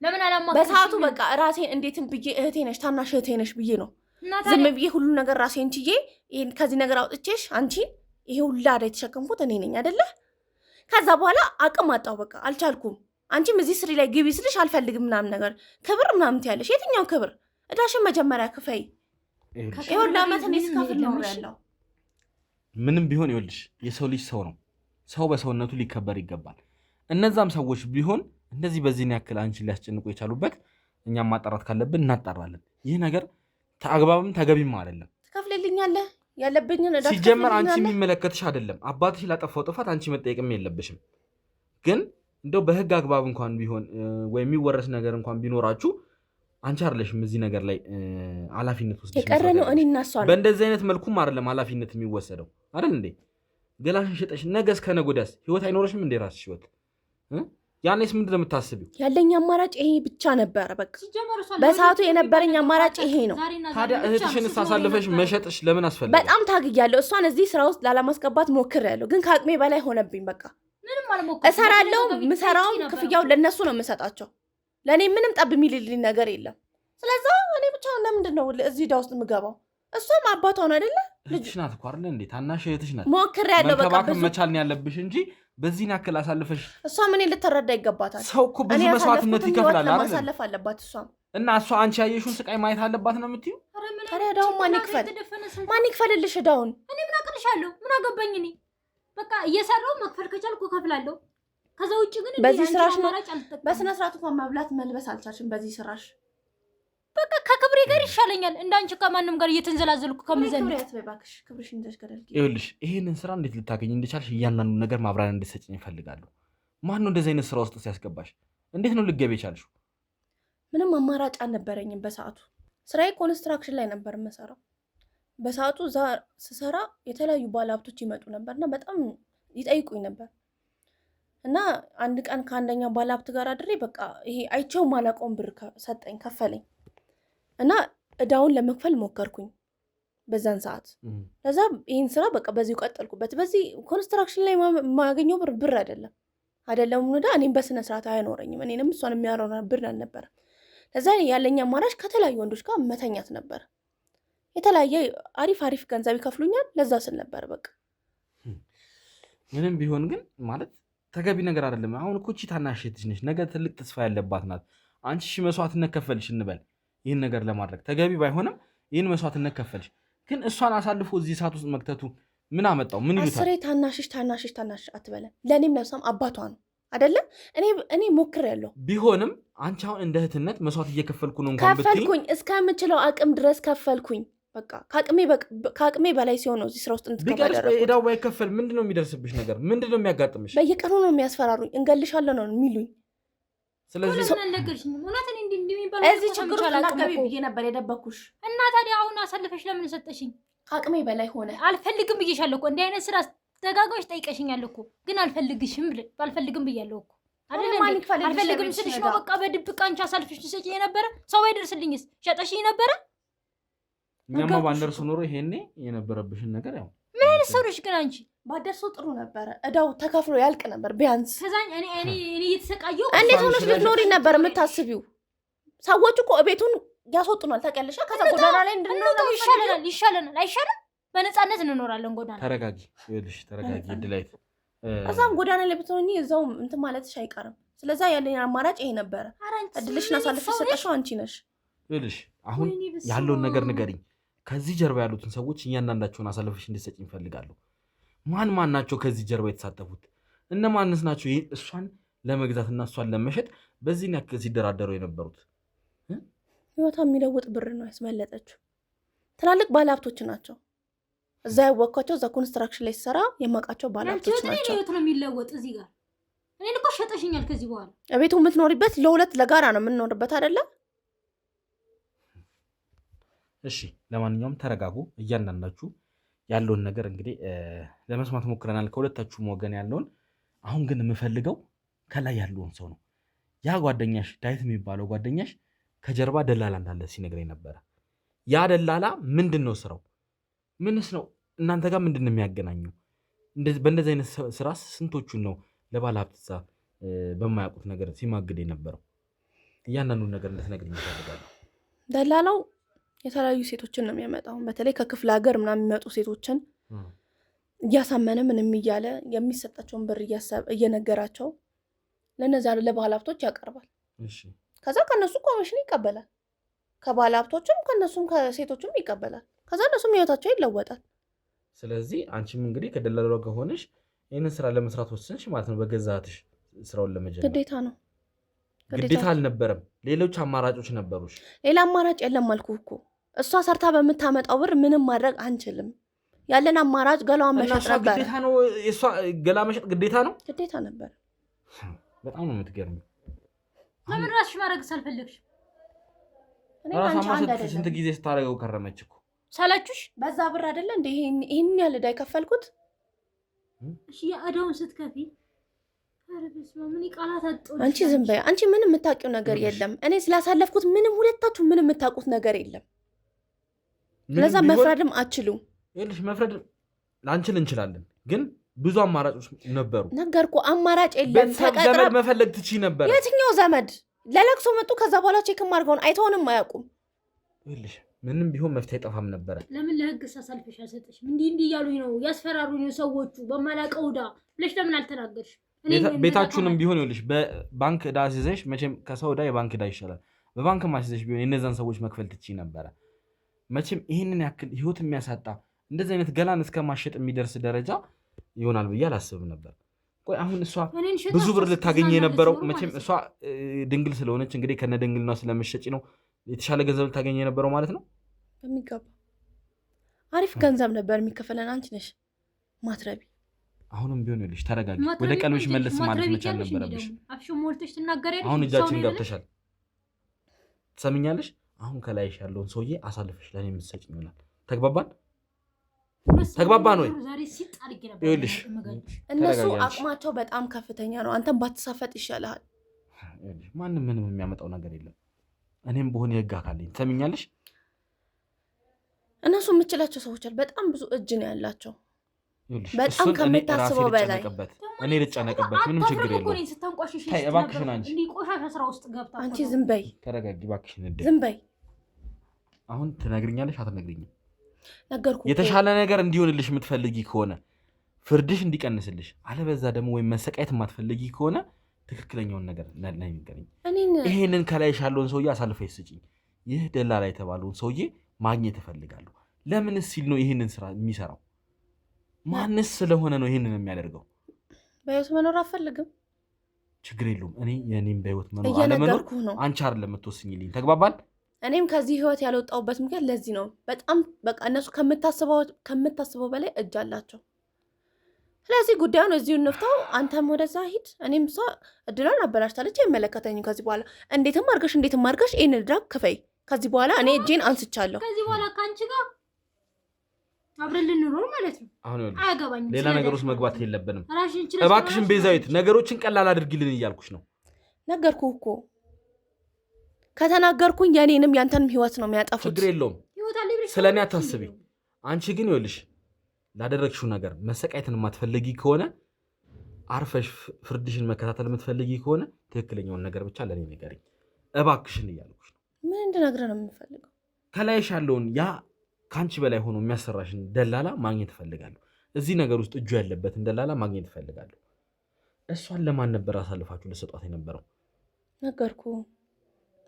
ለምን አላማከርሽኝም?
በሰዓቱ በቃ ራሴን እንዴትም ብዬ እህቴ ነሽ ታናሽ እህቴ ነሽ ብዬ ነው ዝም ብዬ ሁሉ ነገር ራሴን ችዬ ይሄን ከዚህ ነገር አውጥቼሽ አንቺን ይሄ ሁላ ዕዳ የተሸከምኩት እኔ ነኝ አይደለ? ከዛ በኋላ አቅም አጣሁ። በቃ አልቻልኩም። አንቺም እዚህ ስሪ ላይ ግቢ ስልሽ አልፈልግም ምናምን ነገር ክብር ምናምን ትያለሽ። የትኛው ክብር? ዕዳሽን መጀመሪያ ክፈይ። ይሁን ለአመት እኔ ስከፍል ነው ያለው።
ምንም ቢሆን ይኸውልሽ የሰው ልጅ ሰው ነው። ሰው በሰውነቱ ሊከበር ይገባል። እነዛም ሰዎች ቢሆን እንደዚህ በዚህን ያክል አንቺን ሊያስጨንቁ የቻሉበት እኛም ማጣራት ካለብን እናጣራለን። ይህ ነገር ተአግባብም ተገቢም አይደለም።
ትከፍልልኛለህ ያለብኝን ዕዳ
ሲጀመር አንቺ የሚመለከትሽ አይደለም። አባትሽ ላጠፋው ጥፋት አንቺ መጠየቅም የለብሽም። ግን እንደው በህግ አግባብ እንኳን ቢሆን ወይ የሚወረስ ነገር እንኳን ቢኖራችሁ አንቺ አይደለሽም እዚህ ነገር ላይ ኃላፊነት ወስደሽ
የቀረነው እኔ እና እሷ ነው።
በእንደዚህ አይነት መልኩም አይደለም ኃላፊነት የሚወሰደው አይደል እንዴ? ገላሽን ሸጠሽ ነገስ ከነገ ወዲያስ ህይወት አይኖርሽም እንዴ? ራስሽ ህይወት ያኔስ ምንድን ነው የምታስቢው?
ያለኝ አማራጭ ይሄ ብቻ ነበረ። በቃ በሰዓቱ የነበረኝ አማራጭ ይሄ ነው።
ታዲያ እህትሽን አሳልፈሽ መሸጥሽ ለምን አስፈለገ?
በጣም ታግያለሁ። እሷን እዚህ ስራ ውስጥ ላለማስገባት ሞክሬያለሁ፣ ግን ከአቅሜ በላይ ሆነብኝ። በቃ እሰራለሁ። የምሰራውም ክፍያው ለእነሱ ነው የምሰጣቸው። ለእኔ ምንም ጠብ የሚልልኝ ነገር የለም። ስለዛ እኔ ብቻ ለምንድን ነው እዚህ ዕዳ ውስጥ የምገባው? እሷም አባቷ ነው አይደለ?
ልጅሽ ናት እኮ አይደለ እንዴ? ታናሽ እህትሽ ናት።
ሞክሬያለሁ። በቃ
መንከባከብ መቻል ነው ያለብሽ እንጂ በዚህን ያክል አሳልፈሽ።
እሷም እኔን ልትረዳ ይገባታል።
ሰው እኮ ብዙ መስዋዕትነት ይከፍላል አይደል?
ማሳለፍ አለባት እሷም።
እና እሷ አንቺ ያየሽውን ስቃይ ማየት አለባት ነው የምትይው?
ታዲያ ዕዳውን ማን ይክፈልልሽ? ዕዳውን
እኔ ምን አቅልሻለሁ? ምን አገባኝ እኔ? በቃ እየሰራሁ መክፈል ከቻልኩ እከፍላለሁ። ከዛ ውጭ ግን
በዚህ ስራሽ ነው በስነ ስርዓት እንኳን መብላት መልበስ አልቻልሽም። በዚህ ስራሽ
በቃ ከክብሬ ጋር ይሻለኛል እንዳንቺ ከማንም ጋር እየተንዘላዘልኩ ከምዘንድ።
ክብርሽ እንደሽገደል።
ይኸውልሽ ይሄንን ስራ እንዴት ልታገኝ እንደቻልሽ እያንዳንዱ ነገር ማብራሪያ እንድትሰጪኝ እፈልጋለሁ። ማን ነው እንደዚህ አይነት ስራ ውስጥ ሲያስገባሽ? እንዴት ነው ልትገቢ የቻልሽው?
ምንም አማራጭ አልነበረኝም በሰዓቱ። ስራዬ ኮንስትራክሽን ላይ ነበር የምሰራው። በሰዓቱ እዛ ስሰራ የተለያዩ ባለሀብቶች ይመጡ ነበርና በጣም ይጠይቁኝ ነበር። እና አንድ ቀን ከአንደኛው ባለሀብት ጋር አድሬ በቃ ይሄ አይቼው ማላውቀውን ብር ሰጠኝ፣ ከፈለኝ እና ዕዳውን ለመክፈል ሞከርኩኝ በዛን ሰዓት። ለዛ ይህን ስራ በቃ በዚሁ ቀጠልኩበት። በዚህ ኮንስትራክሽን ላይ የማገኘው ብር አይደለም ዕዳ እኔም በስነ ስርዓት አይኖረኝም። እኔንም እሷን የሚያረና ብር አልነበረ። ለዛ ያለኝ አማራጭ ከተለያዩ ወንዶች ጋር መተኛት ነበር። የተለያየ አሪፍ ገንዘብ ይከፍሉኛል። ለዛ ስል ነበር በቃ።
ምንም ቢሆን ግን ማለት ተገቢ ነገር አይደለም። አሁን እኮ እቺ ታናሽ እህትሽ ነች፣ ነገ ትልቅ ተስፋ ያለባት ናት። አንቺ ሺህ መስዋዕትነት ከፈልሽ እንበል ይህን ነገር ለማድረግ ተገቢ ባይሆንም ይህን መስዋዕትነት ከፈልሽ፣ ግን እሷን አሳልፎ እዚህ ሰዓት ውስጥ መክተቱ ምን አመጣው? ምን ይሉታል?
አስሬ ታናሽሽ አትበለን። ለእኔም ለብሳም አባቷ ነው አይደለም? እኔ ሞክሬያለሁ።
ቢሆንም አንቺ አሁን እንደ እህትነት መስዋዕት እየከፈልኩ ነው እንኳን ብትይ፣
ከፈልኩኝ እስከምችለው አቅም ድረስ ከፈልኩኝ። በቃ ከአቅሜ በላይ ሲሆን ነው እዚህ ስራ ውስጥ
ቢቀርስ ዕዳው ባይከፈል ምንድነው የሚደርስብሽ ነገር? ምንድነው የሚያጋጥምሽ?
በየቀኑ ነው የሚያስፈራሩኝ። እንገልሻለሁ ነው የሚሉኝ።
ስለዚህ
እዚህ ችግር ውስጥ እንዳትገቢ ብዬ ነበር የደበኩሽ።
እና ታዲያ አሁን አሳልፈሽ ለምን ሰጠሽኝ?
ከአቅሜ በላይ ሆነ።
አልፈልግም ብዬሻለሁ እኮ። እንዲህ አይነት ስራ ደጋግመሽ ጠይቀሽኛል እኮ፣ ግን አልፈልግም ብያለሁ እኮ። አልፈልግም ስልሽ ነው በቃ በድብቅ አንቺ አሳልፈሽ ትሰጪኝ የነበረ። ሰው አይደርስልኝስ ሸጠሽኝ ነበረ።
እኛማ ባንደርስ ኖሮ ይሄኔ የነበረብሽን ነገር ያው
ምን አይነት ሰው ነሽ ግን አንቺ?
ባደርሰው ጥሩ ነበረ። እዳው ተከፍሎ ያልቅ ነበር ቢያንስ።
ከዛኝ እኔ እየተሰቃየሁ
እንዴት ሆነሽ ልትኖሪ ነበር የምታስቢው? ሰዎች እኮ ቤቱን ያስወጡናል ታውቂያለሽ። ከዛ ጎዳና ላይ እንድንኖር
ይሻለናል። አይሻልም? በነፃነት እንኖራለን ጎዳና።
ተረጋጊ፣ ይኸውልሽ ተረጋጊ። እድላይት
እዛም ጎዳና ላይ ብትሆኚ እዛው እንትን ማለትሽ አይቀርም። ስለዛ ያለኝ አማራጭ ይሄ ነበረ። እድልሽን አሳልፈሽ ሰጠሽው አንቺ ነሽ።
ይኸውልሽ አሁን ያለውን ነገር ንገሪኝ። ከዚህ ጀርባ ያሉትን ሰዎች እያንዳንዳቸውን አሳልፈሽ እንድትሰጪኝ እፈልጋለሁ። ማን ናቸው ከዚህ ጀርባ የተሳተፉት? እነማንስ ናቸው እሷን ለመግዛትና እሷን ለመሸጥ በዚህን ያክል ሲደራደሩ የነበሩት?
ህይወቷ የሚለውጥ ብር ነው ያስመለጠችው። ትላልቅ ባለሀብቶች ናቸው። እዛ ያወቅኳቸው እዛ ኮንስትራክሽን ላይ ሲሰራ የማውቃቸው ባለሀብቶች ናቸው።
ህይወት ነው የሚለወጥ እዚህ ጋር። እኔን እኮ ሸጠሽኛል። ከዚህ በኋላ
ቤቱ የምትኖሪበት ለሁለት ለጋራ ነው የምንኖርበት አይደለም?
እሺ ለማንኛውም ተረጋጉ። እያንዳንዳችሁ ያለውን ነገር እንግዲህ ለመስማት ሞክረናል፣ ከሁለታችሁም ወገን ያለውን። አሁን ግን የምፈልገው ከላይ ያለውን ሰው ነው። ያ ጓደኛሽ ዳዊት የሚባለው ጓደኛሽ ከጀርባ ደላላ እንዳለ ሲነግረኝ ነበረ። ያ ደላላ ምንድን ነው ስራው? ምንስ ነው እናንተ ጋር ምንድን ነው የሚያገናኘው? በእንደዚህ አይነት ስራስ ስንቶቹን ነው ለባለ ሀብት በማያውቁት ነገር ሲማግድ የነበረው? እያንዳንዱን ነገር እንድትነግሪኝ እፈልጋለሁ።
ደላላው የተለያዩ ሴቶችን ነው የሚያመጣው። በተለይ ከክፍለ ሀገር ምናምን የሚመጡ ሴቶችን እያሳመነ ምንም እያለ የሚሰጣቸውን ብር እየነገራቸው ለነዚያ ለባለ ሀብቶች ያቀርባል። ከዛ ከነሱ ኮሚሽን ይቀበላል። ከባለ ሀብቶችም ከነሱም ከሴቶችም ይቀበላል። ከዛ እነሱም ህይወታቸው ይለወጣል።
ስለዚህ አንቺም እንግዲህ ከደላላው ጋር ሆነሽ ይህንን ስራ ለመስራት ወስንሽ ማለት ነው። በገዛትሽ ስራውን ለመጀመር
ግዴታ ነው።
ግዴታ አልነበረም። ሌሎች አማራጮች ነበሩሽ።
ሌላ አማራጭ የለም አልኩህ እኮ። እሷ ሰርታ በምታመጣው ብር ምንም ማድረግ አንችልም። ያለን አማራጭ ገላዋን መሸጥ ነበር።
ግዴታ ነው። የእሷ ገላ መሸጥ ግዴታ ነው።
ግዴታ ነበር።
በጣም ነው የምትገርሚው።
ለምን ራስሽ ማድረግ ሳልፈለግሽ?
ስንት ጊዜ ስታደርገው ከረመች እኮ።
ሳላችሁሽ
በዛ ብር አይደለ እንደ ይህን ያህል ዕዳ የከፈልኩት።
እሺ የዕዳውን ስትከፊ
አንቺ ዝም በይ። አንቺ ምንም የምታውቂው ነገር የለም። እኔ ስላሳለፍኩት ምንም ሁለታችሁ ምንም የምታውቁት ነገር የለም። ለዛ መፍረድም አትችሉም።
ይኸውልሽ መፍረድ ላንችል እንችላለን፣ ግን ብዙ አማራጮች ነበሩ።
ነገርኩ፣ አማራጭ የለም።
ዘመድ መፈለግ ትችይ ነበር።
የትኛው ዘመድ? ለለቅሶ መጡ። ከዛ በኋላ ቼክም አድርገውን አይተውንም አያውቁም።
ይኸውልሽ ምንም ቢሆን መፍትሄ አይጠፋም ነበረ።
ለምን ለህግ ሳሳልፈሽ አልሰጠሽም? እንዲህ እያሉኝ ነው ያስፈራሩኝ ነው ሰዎቹ በማላውቀው ዕዳ ብለሽ ለምን አልተናገርሽ?
ቤታችሁንም ቢሆን ይኸውልሽ በባንክ ዕዳ አስይዘሽ፣ መቼም ከሰው ዕዳ የባንክ ዕዳ ይሻላል። በባንክ አስይዘሽ ቢሆን የእነዛን ሰዎች መክፈል ትችይ ነበረ። መቼም ይህንን ያክል ህይወት የሚያሳጣ እንደዚህ አይነት ገላን እስከ ማሸጥ የሚደርስ ደረጃ ይሆናል ብዬ አላስብም ነበር። ቆይ አሁን እሷ ብዙ ብር ልታገኝ የነበረው መቼም እሷ ድንግል ስለሆነች እንግዲህ ከነ ድንግልና ስለመሸጪ ነው የተሻለ ገንዘብ ልታገኝ የነበረው ማለት ነው።
በሚገባ አሪፍ ገንዘብ ነበር የሚከፈለን። አንቺ ነሽ ማትረቢ።
አሁንም ቢሆን ይኸውልሽ ተረጋጊ። ወደ ቀልብሽ መለስ ማለት መቻል ነበረብሽ። አሁን እጃችን ገብተሻል። ትሰሚኛለሽ? አሁን ከላይሽ ያለውን ሰውዬ አሳልፈሽ ለእኔ የምትሰጪኝ ይሆናል። ተግባባን ወይ? ይኸውልሽ
እነሱ አቅማቸው በጣም ከፍተኛ ነው። አንተም ባትሳፈጥ ይሻልሃል።
ማንም ምንም የሚያመጣው ነገር የለም። እኔም በሆነ የህግ አካል ነኝ። ትሰሚኛለሽ?
እነሱ የምችላቸው ሰዎች አሉ። በጣም ብዙ እጅ ነው ያላቸው። በጣም ከምታስበው በላይ
እኔ ልጨነቅበት ምንም ችግር የለውም። እባክሽን
አንቺ ዝም በይ።
ተረጋጊ እባክሽን።
ዝም በይ።
አሁን ትነግሪኛለሽ አትነግሪኝም?
ነገርኩ።
የተሻለ ነገር እንዲሆንልሽ የምትፈልጊ ከሆነ ፍርድሽ እንዲቀንስልሽ፣ አለበዛ ደግሞ ወይም መሰቃየት የማትፈልጊ ከሆነ ትክክለኛውን ነገር ላይ ንገሪኝ። ይሄንን ከላይሽ ያለውን ሰውዬ አሳልፈሽ ስጪኝ። ይህ ደላላ የተባለውን ሰውዬ ማግኘት እፈልጋለሁ። ለምንስ ሲል ነው ይህንን ስራ የሚሰራው? ማንስ ስለሆነ ነው ይህንን የሚያደርገው?
በህይወት መኖር አፈልግም።
ችግር የለውም። እኔ የኔም በህይወት መኖር አለመኖር አንቺ አይደለም የምትወስኝልኝ። ተግባባን?
እኔም ከዚህ ህይወት ያልወጣሁበት ምክንያት ለዚህ ነው። በጣም በቃ እነሱ ከምታስበው በላይ እጅ አላቸው። ስለዚህ ጉዳዩን እዚሁ እንፍታው። አንተም ወደዛ ሂድ፣ እኔም እሷ እድሏን አበላሽታለች። አይመለከተኝም ከዚህ በኋላ። እንዴትም አድርገሽ ይህን ዕዳ ክፈይ። ከዚህ በኋላ እኔ እጄን አንስቻለሁ።
ከዚህ በኋላ ከአንቺ ጋር አብረን ልንኖር ማለት ነው። አያገባኝም።
ሌላ ነገር ውስጥ መግባት የለብንም። እባክሽን ቤዛዊት፣ ነገሮችን ቀላል አድርጊልን እያልኩሽ ነው።
ነገርኩህ እኮ። ከተናገርኩኝ የኔንም ያንተንም ህይወት ነው የሚያጠፉት።
ችግር የለውም። ስለ እኔ አታስቢ። አንቺ ግን ይኸውልሽ ላደረግሽው ነገር መሰቃየትን የማትፈልጊ ከሆነ አርፈሽ ፍርድሽን መከታተል የምትፈልጊ ከሆነ ትክክለኛውን ነገር ብቻ ለኔ ንገሪኝ እባክሽን እያልኩሽ ነው።
ምን እንድነግርህ ነው የምፈልገው?
ከላይሽ ያለውን ያ ከአንቺ በላይ ሆኖ የሚያሰራሽን ደላላ ማግኘት እፈልጋለሁ። እዚህ ነገር ውስጥ እጁ ያለበትን ደላላ ማግኘት እፈልጋለሁ። እሷን ለማን ነበር አሳልፋችሁ ልሰጧት የነበረው?
ነገርኩ።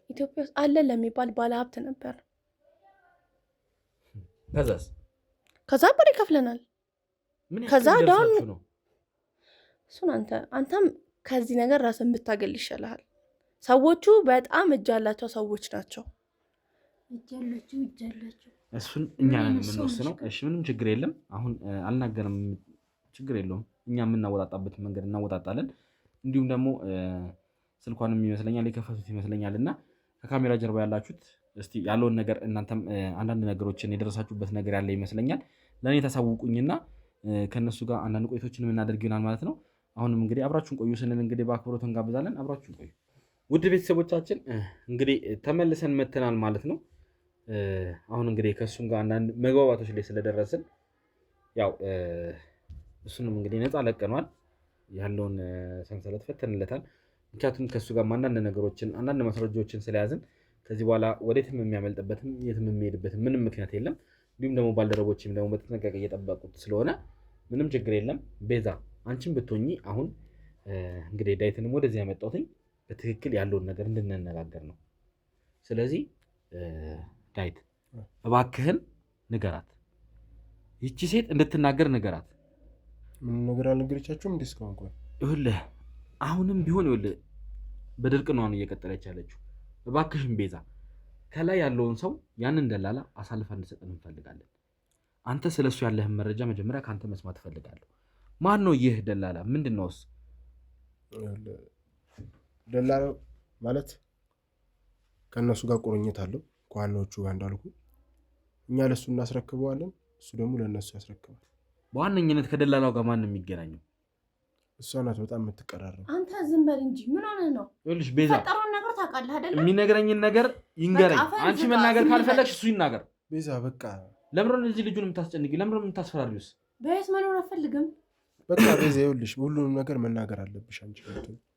ኢትዮጵያ ውስጥ አለን ለሚባል ባለሀብት ነበር። ከዛ ብር ይከፍለናል። ከዛ ዳውን ነው። እሱን አንተም ከዚህ ነገር ራስን ብታገል ይሻልሃል። ሰዎቹ በጣም እጅ ያላቸው ሰዎች ናቸው።
እሱን እኛ ነን የምንወስነው። እሺ ምንም ችግር የለም። አሁን አልናገርም፣ ችግር የለውም። እኛ የምናወጣጣበት መንገድ እናወጣጣለን። እንዲሁም ደግሞ ስልኳንም ይመስለኛል የከፈቱት ይመስለኛል እና ከካሜራ ጀርባ ያላችሁት እስቲ ያለውን ነገር እናንተም አንዳንድ ነገሮችን የደረሳችሁበት ነገር ያለ ይመስለኛል ለእኔ ታሳውቁኝና ከእነሱ ጋር አንዳንድ ቆይቶችን የምናደርግ ይሆናል ማለት ነው። አሁንም እንግዲህ አብራችሁን ቆዩ ስንል እንግዲህ በአክብሮት እንጋብዛለን። አብራችሁን ቆዩ ውድ ቤተሰቦቻችን። እንግዲህ ተመልሰን መተናል ማለት ነው። አሁን እንግዲህ ከእሱም ጋር አንዳንድ መግባባቶች ላይ ስለደረስን ያው እሱንም እንግዲህ ነፃ ለቀኗል። ያለውን ሰንሰለት ፈተንለታል። ምክንያቱም ከእሱ ጋር አንዳንድ ነገሮችን አንዳንድ ማስረጃዎችን ስለያዝን ከዚህ በኋላ ወዴትም የሚያመልጥበትም የትም የሚሄድበትም ምንም ምክንያት የለም። እንዲሁም ደግሞ ባልደረቦችም ደግሞ በተጠንቀቅ እየጠበቁት ስለሆነ ምንም ችግር የለም። ቤዛ አንቺም ብትሆኚ አሁን እንግዲህ ዳዊትንም ወደዚህ ያመጣሁትኝ በትክክል ያለውን ነገር እንድንነጋገር ነው። ስለዚህ ዳዊት እባክህን ንገራት፣ ይቺ ሴት እንድትናገር ንገራት።
ምን ነገር አልነገረቻችሁም? እንዴ እስካሁን ቆይ
ይኸውልህ አሁንም ቢሆን ይኸውልህ በድርቅ ነው እየቀጠለች ያለችው። እባክሽን ቤዛ ከላይ ያለውን ሰው ያንን ደላላ አሳልፋ እንድሰጠን እንፈልጋለን። አንተ ስለሱ ያለህን መረጃ መጀመሪያ ከአንተ መስማት እፈልጋለሁ። ማን ነው ይህ ደላላ? ምንድን ነውስ?
ደላላ ማለት ከእነሱ ጋር ቁርኝት አለው ከዋናዎቹ ጋር እንዳልኩ። እኛ ለእሱ እናስረክበዋለን፣ እሱ ደግሞ ለእነሱ ያስረክባል።
በዋነኝነት ከደላላው ጋር ማን ነው የሚገናኘው?
እሷ ናት በጣም የምትቀራረው።
አንተ ዝም በል እንጂ ምን ሆነህ ነው?
ይኸውልሽ ቤዛ
ፈጠረውን ነገር ታውቃለህ አይደል?
የሚነግረኝን ነገር ይንገረኝ። አንቺ መናገር ካልፈለግሽ እሱ ይናገር።
ቤዛ በቃ
ለምንድን ነው እዚህ ልጁን የምታስጨንቂ? ለምንድን ነው የምታስፈራሪውስ?
በየት መኖር አልፈልግም።
በቃ ቤዛ ይኸውልሽ ሁሉንም ነገር መናገር አለብሽ አንቺ።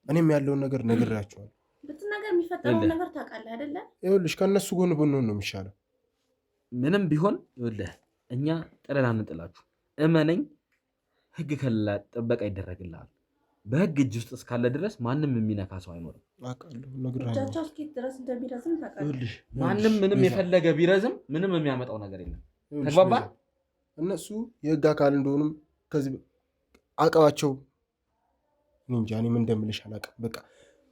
እኔም ያለውን ነገር ነግሬያቸዋለሁ።
ብትናገር የሚፈጠረውን ነገር ታውቃለህ አይደለ?
ይኸውልሽ ከእነሱ ጎን ብንሆን ነው የሚሻለው።
ምንም ቢሆን ይኸውልህ እኛ ጥለን አንጥላችሁ። እመነኝ፣ ህግ ከሌላ ጥበቃ ይደረግልሃል። በህግ እጅ ውስጥ እስካለ ድረስ ማንም የሚነካ ሰው አይኖርም።
እጃቸው እስኪት ድረስ እንደሚረዝም ታውቃለህ።
ማንም ምንም የፈለገ ቢረዝም ምንም የሚያመጣው ነገር የለም። ተግባባን?
እነሱ የህግ አካል እንደሆኑም ከዚህ አቅማቸው እንጃ። እኔ ምን እንደምልሽ አላውቅም። በቃ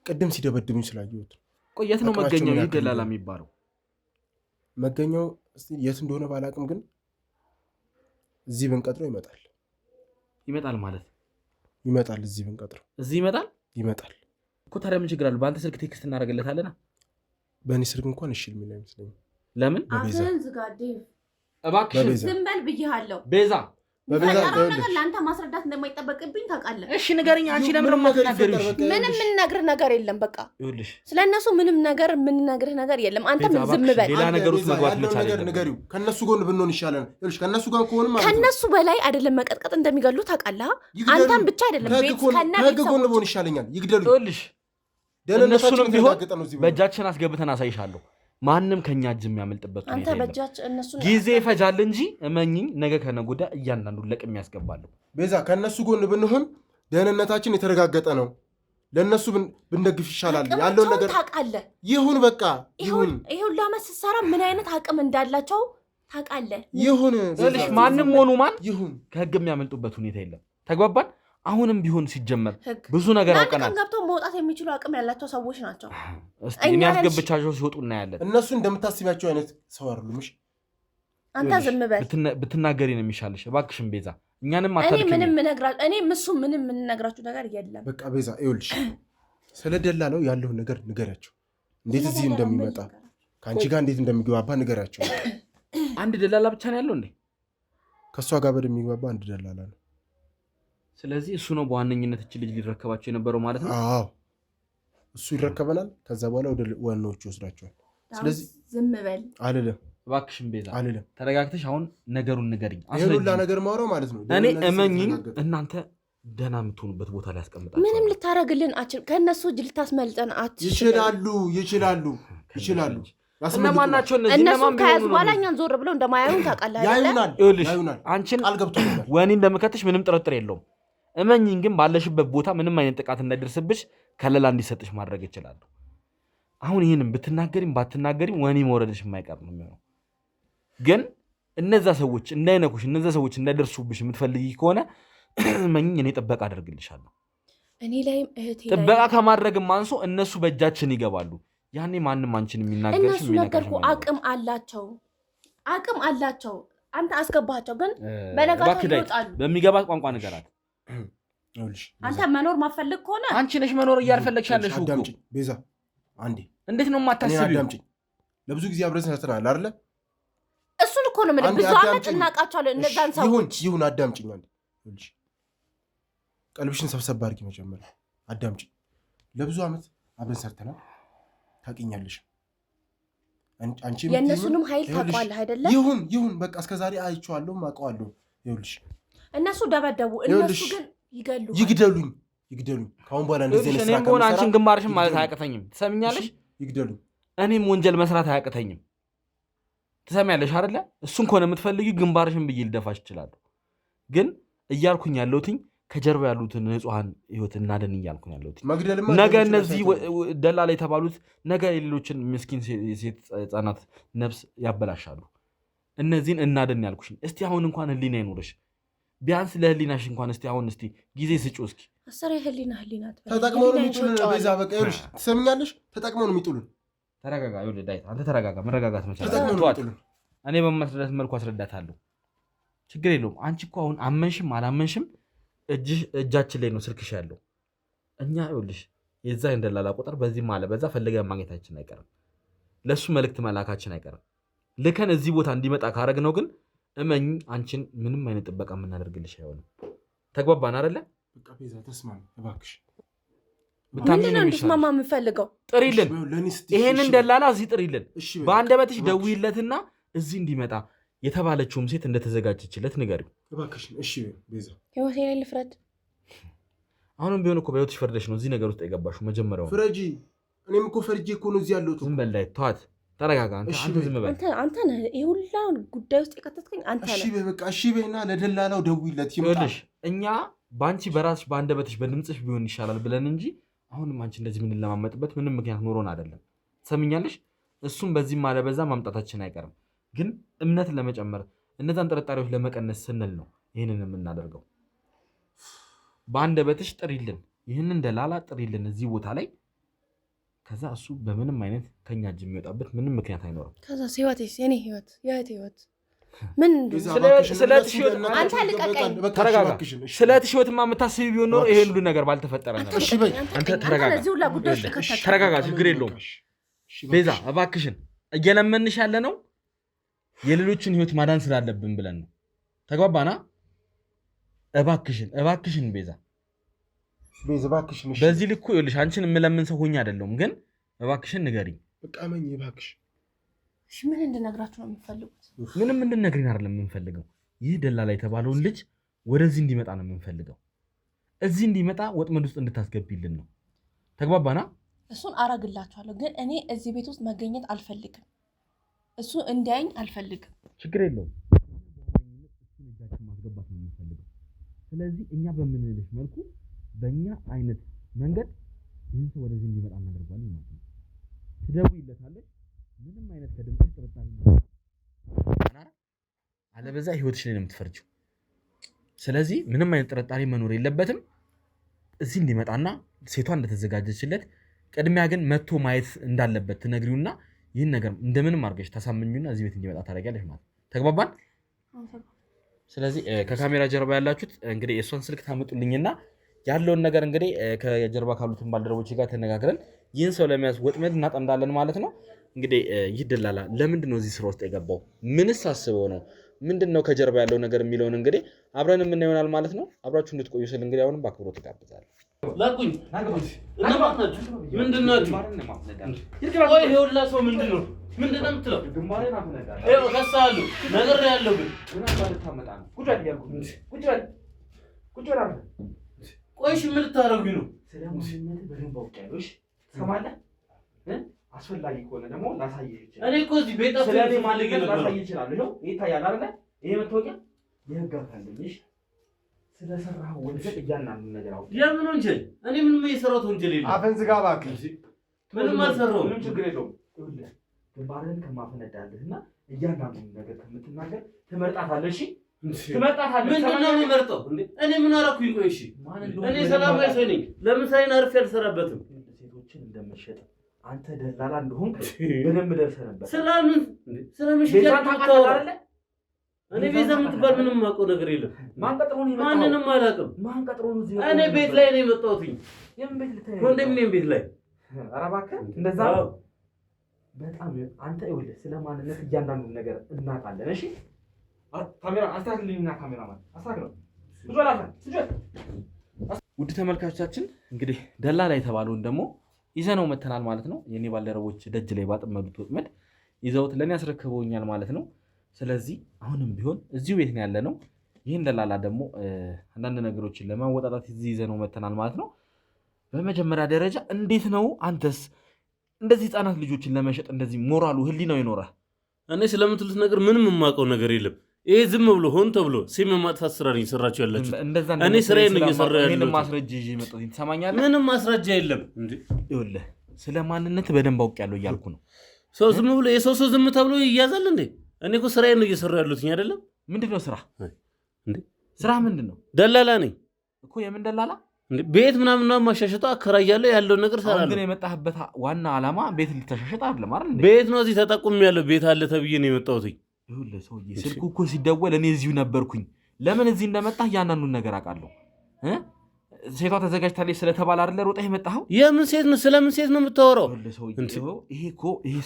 ቅድም ሲደበድቡኝ ስላየሁት።
ቆይ የት ነው መገኛው ይህ ደላላ የሚባለው?
መገኛው የት እንደሆነ ባላውቅም ግን እዚህ ብንቀጥረው ይመጣል።
ይመጣል ማለት
ይመጣል። እዚህ ብንቀጥረው
እዚህ
ይመጣል
እኮ። ታዲያ ምን ችግር አለው? በአንተ ስልክ ቴክስት እናደርግለታለና።
በእኔ ስልክ እንኳን እሺ የሚል አይመስለኝም።
ለምን?
አፍህን ዝጋ ዴቭ።
እባክሽን
ዝም በል ብዬሃለሁ።
ቤዛ
የሚፈጠረው ነገር ለአንተ ማስረዳት እንደማይጠበቅብኝ ታውቃለህ።
እሺ ንገረኝ። አንቺ ለምን የማትናገሪው?
ምንም የምንነግርህ ነገር የለም። በቃ
ይኸውልሽ
ስለነሱ ምንም ነገር የምንነግርህ ነገር የለም። አንተም ዝም በል።
ሌላ ነገር ውስጥ መግባት መቻል
ነገር ንገሪው። ከነሱ ጎን ብንሆን ይሻላል። ይኸውልሽ ከነሱ ጋር ከሆነ ማለት
ከነሱ በላይ አይደለም መቀጥቀጥ እንደሚገሉ ታውቃለህ። አንተም ብቻ አይደለም
ከህግ ጎን ብሆን ይሻለኛል። ይግደሉ።
ይኸውልሽ እነሱንም ቢሆን በእጃችን አስገብተን አሳይሻለሁ። ማንም ከኛ እጅ የሚያመልጥበት ጊዜ ይፈጃል እንጂ እመኝኝ፣ ነገ ከነገ ወዲያ እያንዳንዱን ለቅም ያስገባለሁ።
ቤዛ ከነሱ ጎን ብንሆን ደህንነታችን የተረጋገጠ ነው። ለነሱ ብንደግፍ ይሻላል። ያለውን ነገር
ታውቃለህ።
ይሁን በቃ ይሁን።
ይሁን ለአመት ስትሰራ ምን አይነት አቅም እንዳላቸው ታውቃለህ።
ይሁን
ማንም ሆኑ ማን
ይሁን
ከህግ የሚያመልጡበት ሁኔታ የለም። ተግባባን? አሁንም ቢሆን ሲጀመር ብዙ ነገር አውቀናል።
ገብቶ መውጣት የሚችሉ አቅም ያላቸው ሰዎች ናቸው።
እስቲ እኔ ያስገብቻቸው ሲወጡ እናያለን።
እነሱ እንደምታስቢያቸው አይነት ሰው አይደሉም። እሺ
አንተ ዝም በል።
ብትናገሪ ነው የሚሻልሽ። እባክሽን ቤዛ፣ እኛንም አታድክሚ።
እኔ ምንም የምንነግራችሁ ነገር የለም።
በቃ ቤዛ ይኸውልሽ፣ ስለ ደላላው ያለውን ነገር ንገሪያቸው። እንዴት እዚህ እንደሚመጣ ከአንቺ ጋር እንዴት እንደሚግባባ ንገሪያቸው።
አንድ ደላላ ብቻ ነው ያለው እንዴ?
ከእሷ ጋር በደንብ የሚግባባ አንድ ደላላ ነው።
ስለዚህ እሱ ነው በዋነኝነት እቺ ልጅ ሊረከባቸው የነበረው ማለት ነው።
አዎ እሱ ይረከበናል። ከዛ በኋላ ወደ ዋናዎቹ ይወስዳቸዋል። ስለዚህ
ዝም በል
አልልም።
እባክሽን ቤዛ
አልልም።
ተረጋግተሽ አሁን ነገሩን ንገሪኝ።
ሁላ ነገር ማውራው ማለት ነው።
እኔ እመኝኝ እናንተ ደህና የምትሆኑበት ቦታ ላይ ያስቀምጣችሁ።
ምንም ልታረግልን አችል ከእነሱ እጅ ልታስመልጠን
ይችላሉ።
እነማን ናቸው እነዚህ?
እነሱ ከያዙ በኋላ እኛን ዞር ብለው እንደማያዩን ታውቃለህ አይደል?
ያዩናል።
አንቺን ወኔ እንደምከትሽ ምንም ጥርጥር የለውም። እመኝኝ ግን ባለሽበት ቦታ ምንም አይነት ጥቃት እንዳይደርስብሽ ከለላ እንዲሰጥሽ ማድረግ ይችላሉ። አሁን ይህንም ብትናገሪም ባትናገሪም ወኔ መውረድሽ የማይቀር ነው የሚሆነው። ግን እነዛ ሰዎች እንዳይነኩሽ፣ እነዛ ሰዎች እንዳይደርሱብሽ የምትፈልጊ ከሆነ እመኝኝ እኔ ጥበቃ አደርግልሻለሁ።
እኔ ላይም እህቴ
ጥበቃ ከማድረግም አንሶ እነሱ በእጃችን ይገባሉ። ያኔ ማንም አንቺን የሚናገርሽ
እነሱ ነገርኩ አቅም አላቸው። አንተ አስገባቸው ግን በነጋታው ይወጣሉ።
በሚገባት ቋንቋ ንገራት።
አንተ መኖር ማፈልግ ከሆነ
አንቺ ነሽ መኖር እያልፈለግሽ ያለሽ እኮ
ቤዛ። አንዴ
እንዴት ነው የማታስቢው?
አዳምጪኝ። ለብዙ ጊዜ አብረን ሰርተናል አይደለ?
እሱን እኮ ነው የምልህ። ብዙ ዓመት እናውቃቸዋለን እነዛን ሰዎች።
ይሁን አዳምጪኝ። አንዴ ቀልብሽን ሰብሰብ አድርጊ። መጀመሪያ አዳምጪኝ። ለብዙ ዓመት አብረን ሰርተናል፣ ታውቂኛለሽ። አንቺ
የእነሱንም ኃይል ታውቀዋለህ አይደለ?
ይሁን በቃ እስከዛሬ አይቼዋለሁ፣ አውቀዋለሁ። ይኸውልሽ
እነሱ ደበደቡ፣ እነሱ ግን
ይግደሉኝ። ከአሁን በኋላ እንደዚህ አይነት ስራ
ከሆነ አንቺን ግንባርሽን ማለት አያቅተኝም። ትሰምኛለሽ?
ይግደሉኝ።
እኔም ወንጀል መስራት አያቅተኝም። ትሰሚያለሽ አይደለ? እሱን ከሆነ የምትፈልጊው ግንባርሽን ብዬ ልደፋሽ እችላለሁ። ግን እያልኩኝ ያለሁትኝ ከጀርባ ያሉትን ንጹሐን ህይወት እናደን እያልኩኝ ያለሁት። ነገ እነዚህ ደላላ የተባሉት ነገ የሌሎችን ምስኪን ሴት ህጻናት ነፍስ ያበላሻሉ። እነዚህን እናደን ያልኩሽኝ። እስቲ አሁን እንኳን ህሊና ይኖርሽ፣ ቢያንስ ለህሊናሽ እንኳን እስቲ አሁን እስቲ ጊዜ ስጪው። እስኪ
አሰረ ህሊና
ተጠቅመው ነው የሚጥሉን። ቤዛ በቃ ይኸውልሽ፣ ትሰምኛለሽ? ተጠቅመው ነው የሚጥሉን።
ተረጋጋ። ይኸውልህ ዳዊት፣ አንተ ተረጋጋ። መረጋጋት መቻል እኔ በማስረዳት መልኩ አስረዳታለሁ። ችግር የለውም። አንቺ እኮ አሁን አመንሽም አላመንሽም እጃችን ላይ ነው ስልክሽ ያለው። እኛ ይኸውልሽ የዛ እንደላላ ቁጥር በዚህ ማለ በዛ ፈልገን ማግኘታችን አይቀርም። ለሱ መልእክት መላካችን አይቀርም። ልከን እዚህ ቦታ እንዲመጣ ካረግነው ግን እመኝ አንቺን ምንም አይነት ጥበቃ የምናደርግልሽ አይሆንም። ተግባባን አይደለ?
በቃ ቤዛ ተስማሚ እባክሽ።
ምንድን ነው እንድስማማ የምፈልገው?
ጥሪልን፣ ይሄንን ደላላ እዚህ ጥሪልን። በአንደበትሽ ደውይለትና እዚህ እንዲመጣ የተባለችውም ሴት እንደተዘጋጀችለት ንገሪው
እባክሽ። እሺ ቤዛ፣
ህይወቴ ላይ ልፍረድ?
አሁንም ቢሆን እኮ በህይወትሽ ፈርደሽ ነው እዚህ ነገር ውስጥ የገባሽው። መጀመሪያው
ፍረጂ። እኔም እኮ ፈርጄ እኮ ነው እዚህ ያለሁት።
ዝም በል ላይ ተዋት፣ ተረጋጋ። አንተ ዝም በል።
አንተ ነህ ይሄ ሁላ ጉዳይ ውስጥ የከተትከኝ አንተ ነህ።
እሺ በይ በቃ እሺ በይና ለደላላው ደውይለት ይመጣ።
እኛ በአንቺ በራስሽ በአንደበትሽ በድምፅሽ ቢሆን ይሻላል ብለን እንጂ አሁንም አንቺ እንደዚህ ምን ለማመጥበት ምንም ምክንያት ኖሮን አይደለም። ትሰሚኛለሽ? እሱም በዚህም አለ በዛ ማምጣታችን አይቀርም። ግን እምነትን ለመጨመር እነዛን ጥርጣሬዎች ለመቀነስ ስንል ነው ይህንን የምናደርገው። በአንደበትሽ ጥሪልን፣ ይህንን ደላላ ጥሪልን እዚህ ቦታ ላይ። ከዛ እሱ በምንም አይነት ከኛ እጅ የሚወጣበት ምንም ምክንያት አይኖርም።
ከዛ ህይወቴስ የኔ ህይወት የእህቴ ህይወት ምን
ስለ ህይወትማ የምታስቢ ቢሆን ኖሮ ይሄን ሁሉ ነገር ባልተፈጠረ ነበር። አንተ ተረጋጋ፣ ችግር የለውም ቤዛ። እባክሽን እየለመንሽ ያለ ነው የሌሎችን ህይወት ማዳን ስላለብን ብለን ነው። ተግባባና? እባክሽን ቤዛ፣ በዚህ ልኩ ይኸውልሽ አንቺን የምለምን ሰው ሆኜ አይደለሁም፣ ግን እባክሽን ንገሪኝ።
በቃ መኝ እባክሽ።
ምን እንድነግራችሁ ነው የምትፈልጉት?
ምንም እንድነግሪኝ አይደለም የምንፈልገው። ይህ ደላላ የተባለውን ልጅ ወደዚህ እንዲመጣ ነው የምንፈልገው። እዚህ እንዲመጣ ወጥመድ ውስጥ እንድታስገቢልን ነው። ተግባባና?
እሱን አረግላችኋለሁ፣ ግን እኔ እዚህ ቤት ውስጥ መገኘት አልፈልግም። እሱ እንዲያኝ አልፈልግም።
ችግር የለውም። እሱን እጃችን ማስገባት ነው የምንፈልገው። ስለዚህ እኛ በምንልሽ መልኩ በእኛ አይነት መንገድ ይህን ሰው ወደዚህ እንዲመጣ እናደርጓለን ማለት ነው። ትደውይለታለሽ። ምንም አይነት ከድምፅሽ ጥርጣሬ አለበዛ ህይወትሽ ላይ ነው የምትፈርጂው። ስለዚህ ምንም አይነት ጥርጣሬ መኖር የለበትም። እዚህ እንዲመጣና ሴቷ እንደተዘጋጀችለት ቅድሚያ ግን መጥቶ ማየት እንዳለበት ትነግሪውና ይህን ነገር እንደምንም አድርገሽ ታሳምኙና እዚህ ቤት እንዲመጣ ታደርጊያለሽ ማለት። ተግባባን? ስለዚህ ከካሜራ ጀርባ ያላችሁት እንግዲህ የእሷን ስልክ ታመጡልኝና ያለውን ነገር እንግዲህ ከጀርባ ካሉትን ባልደረቦች ጋር ተነጋግረን ይህን ሰው ለመያዝ ወጥመድ እናጠምዳለን ማለት ነው። እንግዲህ ይህ ደላላ ለምንድን ነው እዚህ ስራ ውስጥ የገባው? ምንስ አስበው ነው? ምንድን ነው ከጀርባ ያለው ነገር የሚለውን እንግዲህ አብረን የምናየው ይሆናል ማለት ነው። አብራችሁ እንድትቆዩ ስል እንግዲህ አሁንም በአክብሮት እጋብዛለሁ።
ላቁኝ ምንድን ናችሁ? ቆይ ይሄ ሁላ ሰው ምንድን ነው? ምንድን ነው የምትለው?
ግንባሬን አፈነዳ
ይኸው ከሳሉ ነገር ያለው ግን
ምን አባል ታመጣ ነው? ቁጭ በል እያልኩ ቁጭ በል አንተ።
ቆይ እሺ ምን ልታረጉኝ ነው?
ስለ ማንነትህ በደንብ አውቄያለሁ። እሺ ትሰማለህ? አስፈላጊ ከሆነ ደግሞ ላሳይህ ይችላል።
እኔ እኮ እዚህ ቤት
ስለ እኔ ማንነት ላሳይህ ይችላል። ይኸው ይታያል አይደለ? ይሄ መታወቂያ የህግ አካል ነኝ። እሺ ስለሰራህ ወንጀል እያንዳንዱን ነገር አውቄ።
የምን ወንጀል? እኔ ምንም የሰራሁት ወንጀል የለም።
አፈን ዝጋ እባክህ።
ምንም አልሰራሁም።
ምንም ችግር የለውም። ይኸውልህ ግንባርህን ከማፈነዳልህና እያንዳንዱን ነገር ከምትናገር ትመርጣታለህ። እሺ ትመርጣታለህ።
ምንድን ነው የምመርጠው? እኔ ምን አደረኩኝ? ቆይ እሺ እኔ ሰላማዊ ሰው ነኝ። ለምን ስራዬን አርፌ አልሰራበትም?
ሴቶችን እንደምትሸጥ አንተ ደላላ እንደሆንክ በደንብ ደርሰህ ነበር።
ስለምን ሽያጭ ታውቃለህ? እኔ ቤዛ የምትባል ምንም የማውቀው ነገር የለም።
ማን ቀጥሮ ነው የመጣው?
ማንንም አላውቅም።
ማን ቀጥሮ ነው እዚህ?
እኔ ቤት ላይ ነው የመጣሁት።
የምን ቤት ልታይ?
ኮንዶሚኒየም ቤት ላይ።
ኧረ እባክህ እንደዛ ነው። በጣም አንተ ይኸውልህ ስለ ማንነት እያንዳንዱን ነገር እናውቃለን። እሺ ካሜራ አስተካክልልኝና ካሜራማን አስተካክለው። ውድ ተመልካቾቻችን እንግዲህ ደላላ የተባለውን ደግሞ ይዘነው መተናል ማለት ነው። የኔ ባልደረቦች ደጅ ላይ ባጠመዱት ወጥመድ ይዘውት ለኔ ያስረክበውኛል ማለት ነው። ስለዚህ አሁንም ቢሆን እዚሁ ቤት ነው ያለነው። ይህን ደላላ ደግሞ አንዳንድ ነገሮችን ለማወጣጣት እዚህ ይዘነው መተናል ማለት ነው። በመጀመሪያ ደረጃ እንዴት ነው አንተስ እንደዚህ ህፃናት ልጆችን ለመሸጥ እንደዚህ ሞራሉ ህሊናው ይኖራል?
እኔ ስለምትሉት ነገር ምንም የማውቀው ነገር የለም። ይሄ ዝም ብሎ ሆን ተብሎ ሲም ማጥፋት ስራ ነው እየሰራችሁ ያላችሁ።
እኔ ስራዬን ነው እየሰራሁ ያለሁት። ማስረጃ ይዤ መጣሁ። ትሰማኛለህ?
ምንም ማስረጃ የለም። እንዴ
ይኸውልህ ስለ ማንነት በደንብ አውቄያለሁ እያልኩ ነው።
ሰው ዝም ብሎ የሰው ዝም ተብሎ ይያዛል እንዴ? እኔ እኮ ስራዬን ነው እየሰራሁ ያለሁት አይደለም።
ምንድነው ስራ?
እንዴ
ስራ ምንድነው?
ደላላ ነኝ
እኮ። የምን ደላላ?
እንዴ ቤት ምናምን ነው ማሻሸጣ አከራያለሁ ያለው ነገር ሰራለሁ።
ግን የመጣህበት ዋና ዓላማ ቤት ልትሻሸጥ አይደለም አይደል?
ቤት ነው እዚህ ተጠቁም ያለው ቤት አለ ተብዬ ነው የመጣሁት።
ይኸውልህ ሰውዬ ስልኩ እኮ ሲደወል እኔ እዚሁ ነበርኩኝ። ለምን እዚህ እንደመጣህ ያንኑን ነገር አውቃለሁ። ሴቷ ተዘጋጅታለች ስለተባለ አይደለ ሮጠህ የመጣኸው?
የምን ሴት ነው? ስለምን ሴት ነው የምታወራው?
ይሄ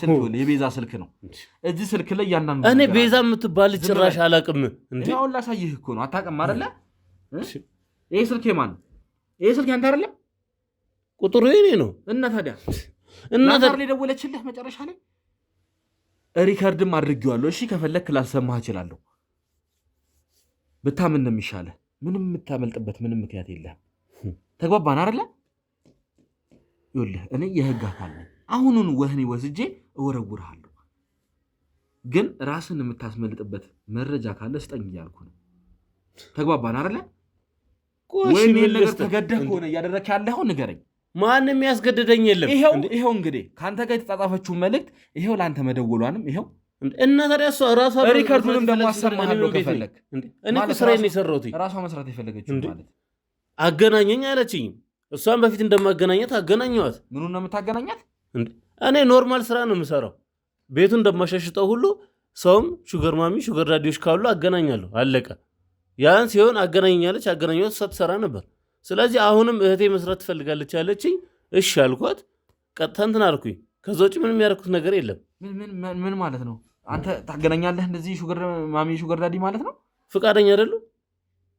ስልክ የቤዛ ስልክ ነው። እዚህ ስልክ ላይ ያንኑ
እኔ ቤዛ የምትባል ጭራሽ አላውቅም።
እንዴ አሁን ላሳይህ እኮ ነው። አታውቅም አይደለ? ይሄ ስልክ የማን ነው? ይሄ ስልክ ያንተ አይደለም?
ቁጥሩ የኔ ነው።
እና ታዲያ እናታር ላይ ደወለችልህ መጨረሻ ላይ? ሪከርድም አድርጌዋለሁ። እሺ ከፈለክ ላሰማህ እችላለሁ። ብታምን ነው የሚሻለህ። ምንም የምታመልጥበት ምንም ምክንያት የለህም። ተግባባን አይደለ? ይኸውልህ እኔ የህግ አካል ነኝ። አሁኑን ወህኒ ወስጄ እወረውርሃለሁ። ግን ራስን የምታስመልጥበት መረጃ ካለ ስጠኝ እያልኩ ነው። ተግባባን አይደለ? ወይም ይሄን ነገር ተገደህ ከሆነ እያደረክ ያለኸው ንገረኝ።
ማንም ያስገድደኝ የለም።
ይኸው እንግዲህ ከአንተ ጋር የተጻጻፈችውን መልእክት ይኸው ለአንተ መደወሏንም ይኸው
እና ታዲያ እሷ ራሷ
ሪከርዱንም ደግሞ አሰማሃለሁ ከፈለክ።
እኔ እኮ ስራዬን ነው የሰራሁት።
ራሷ መስራት የፈለገችው ማለት
አገናኘኝ አለችኝ። እሷን በፊት እንደማገናኘት አገናኘዋት።
ምኑን ነው የምታገናኛት?
እኔ ኖርማል ስራ ነው የምሰራው። ቤቱ እንደማሻሽጠው ሁሉ ሰውም ሹገር ማሚ ሹገር ዳዲዎች ካሉ አገናኛለሁ። አለቀ። ያን ሲሆን አገናኘኛለች። አገናኘዋት። እሷ ትሰራ ነበር። ስለዚህ አሁንም እህቴ መስራት ትፈልጋለች አለችኝ። እሺ አልኳት። ቀጥታ እንትን አልኩኝ። ከዛ ውጭ ምንም ያደረኩት ነገር የለም።
ምን ማለት ነው? አንተ ታገናኛለህ እንደዚህ ሹገር ማሚ ሹገር ዳዲ ማለት ነው?
ፍቃደኛ አይደሉ?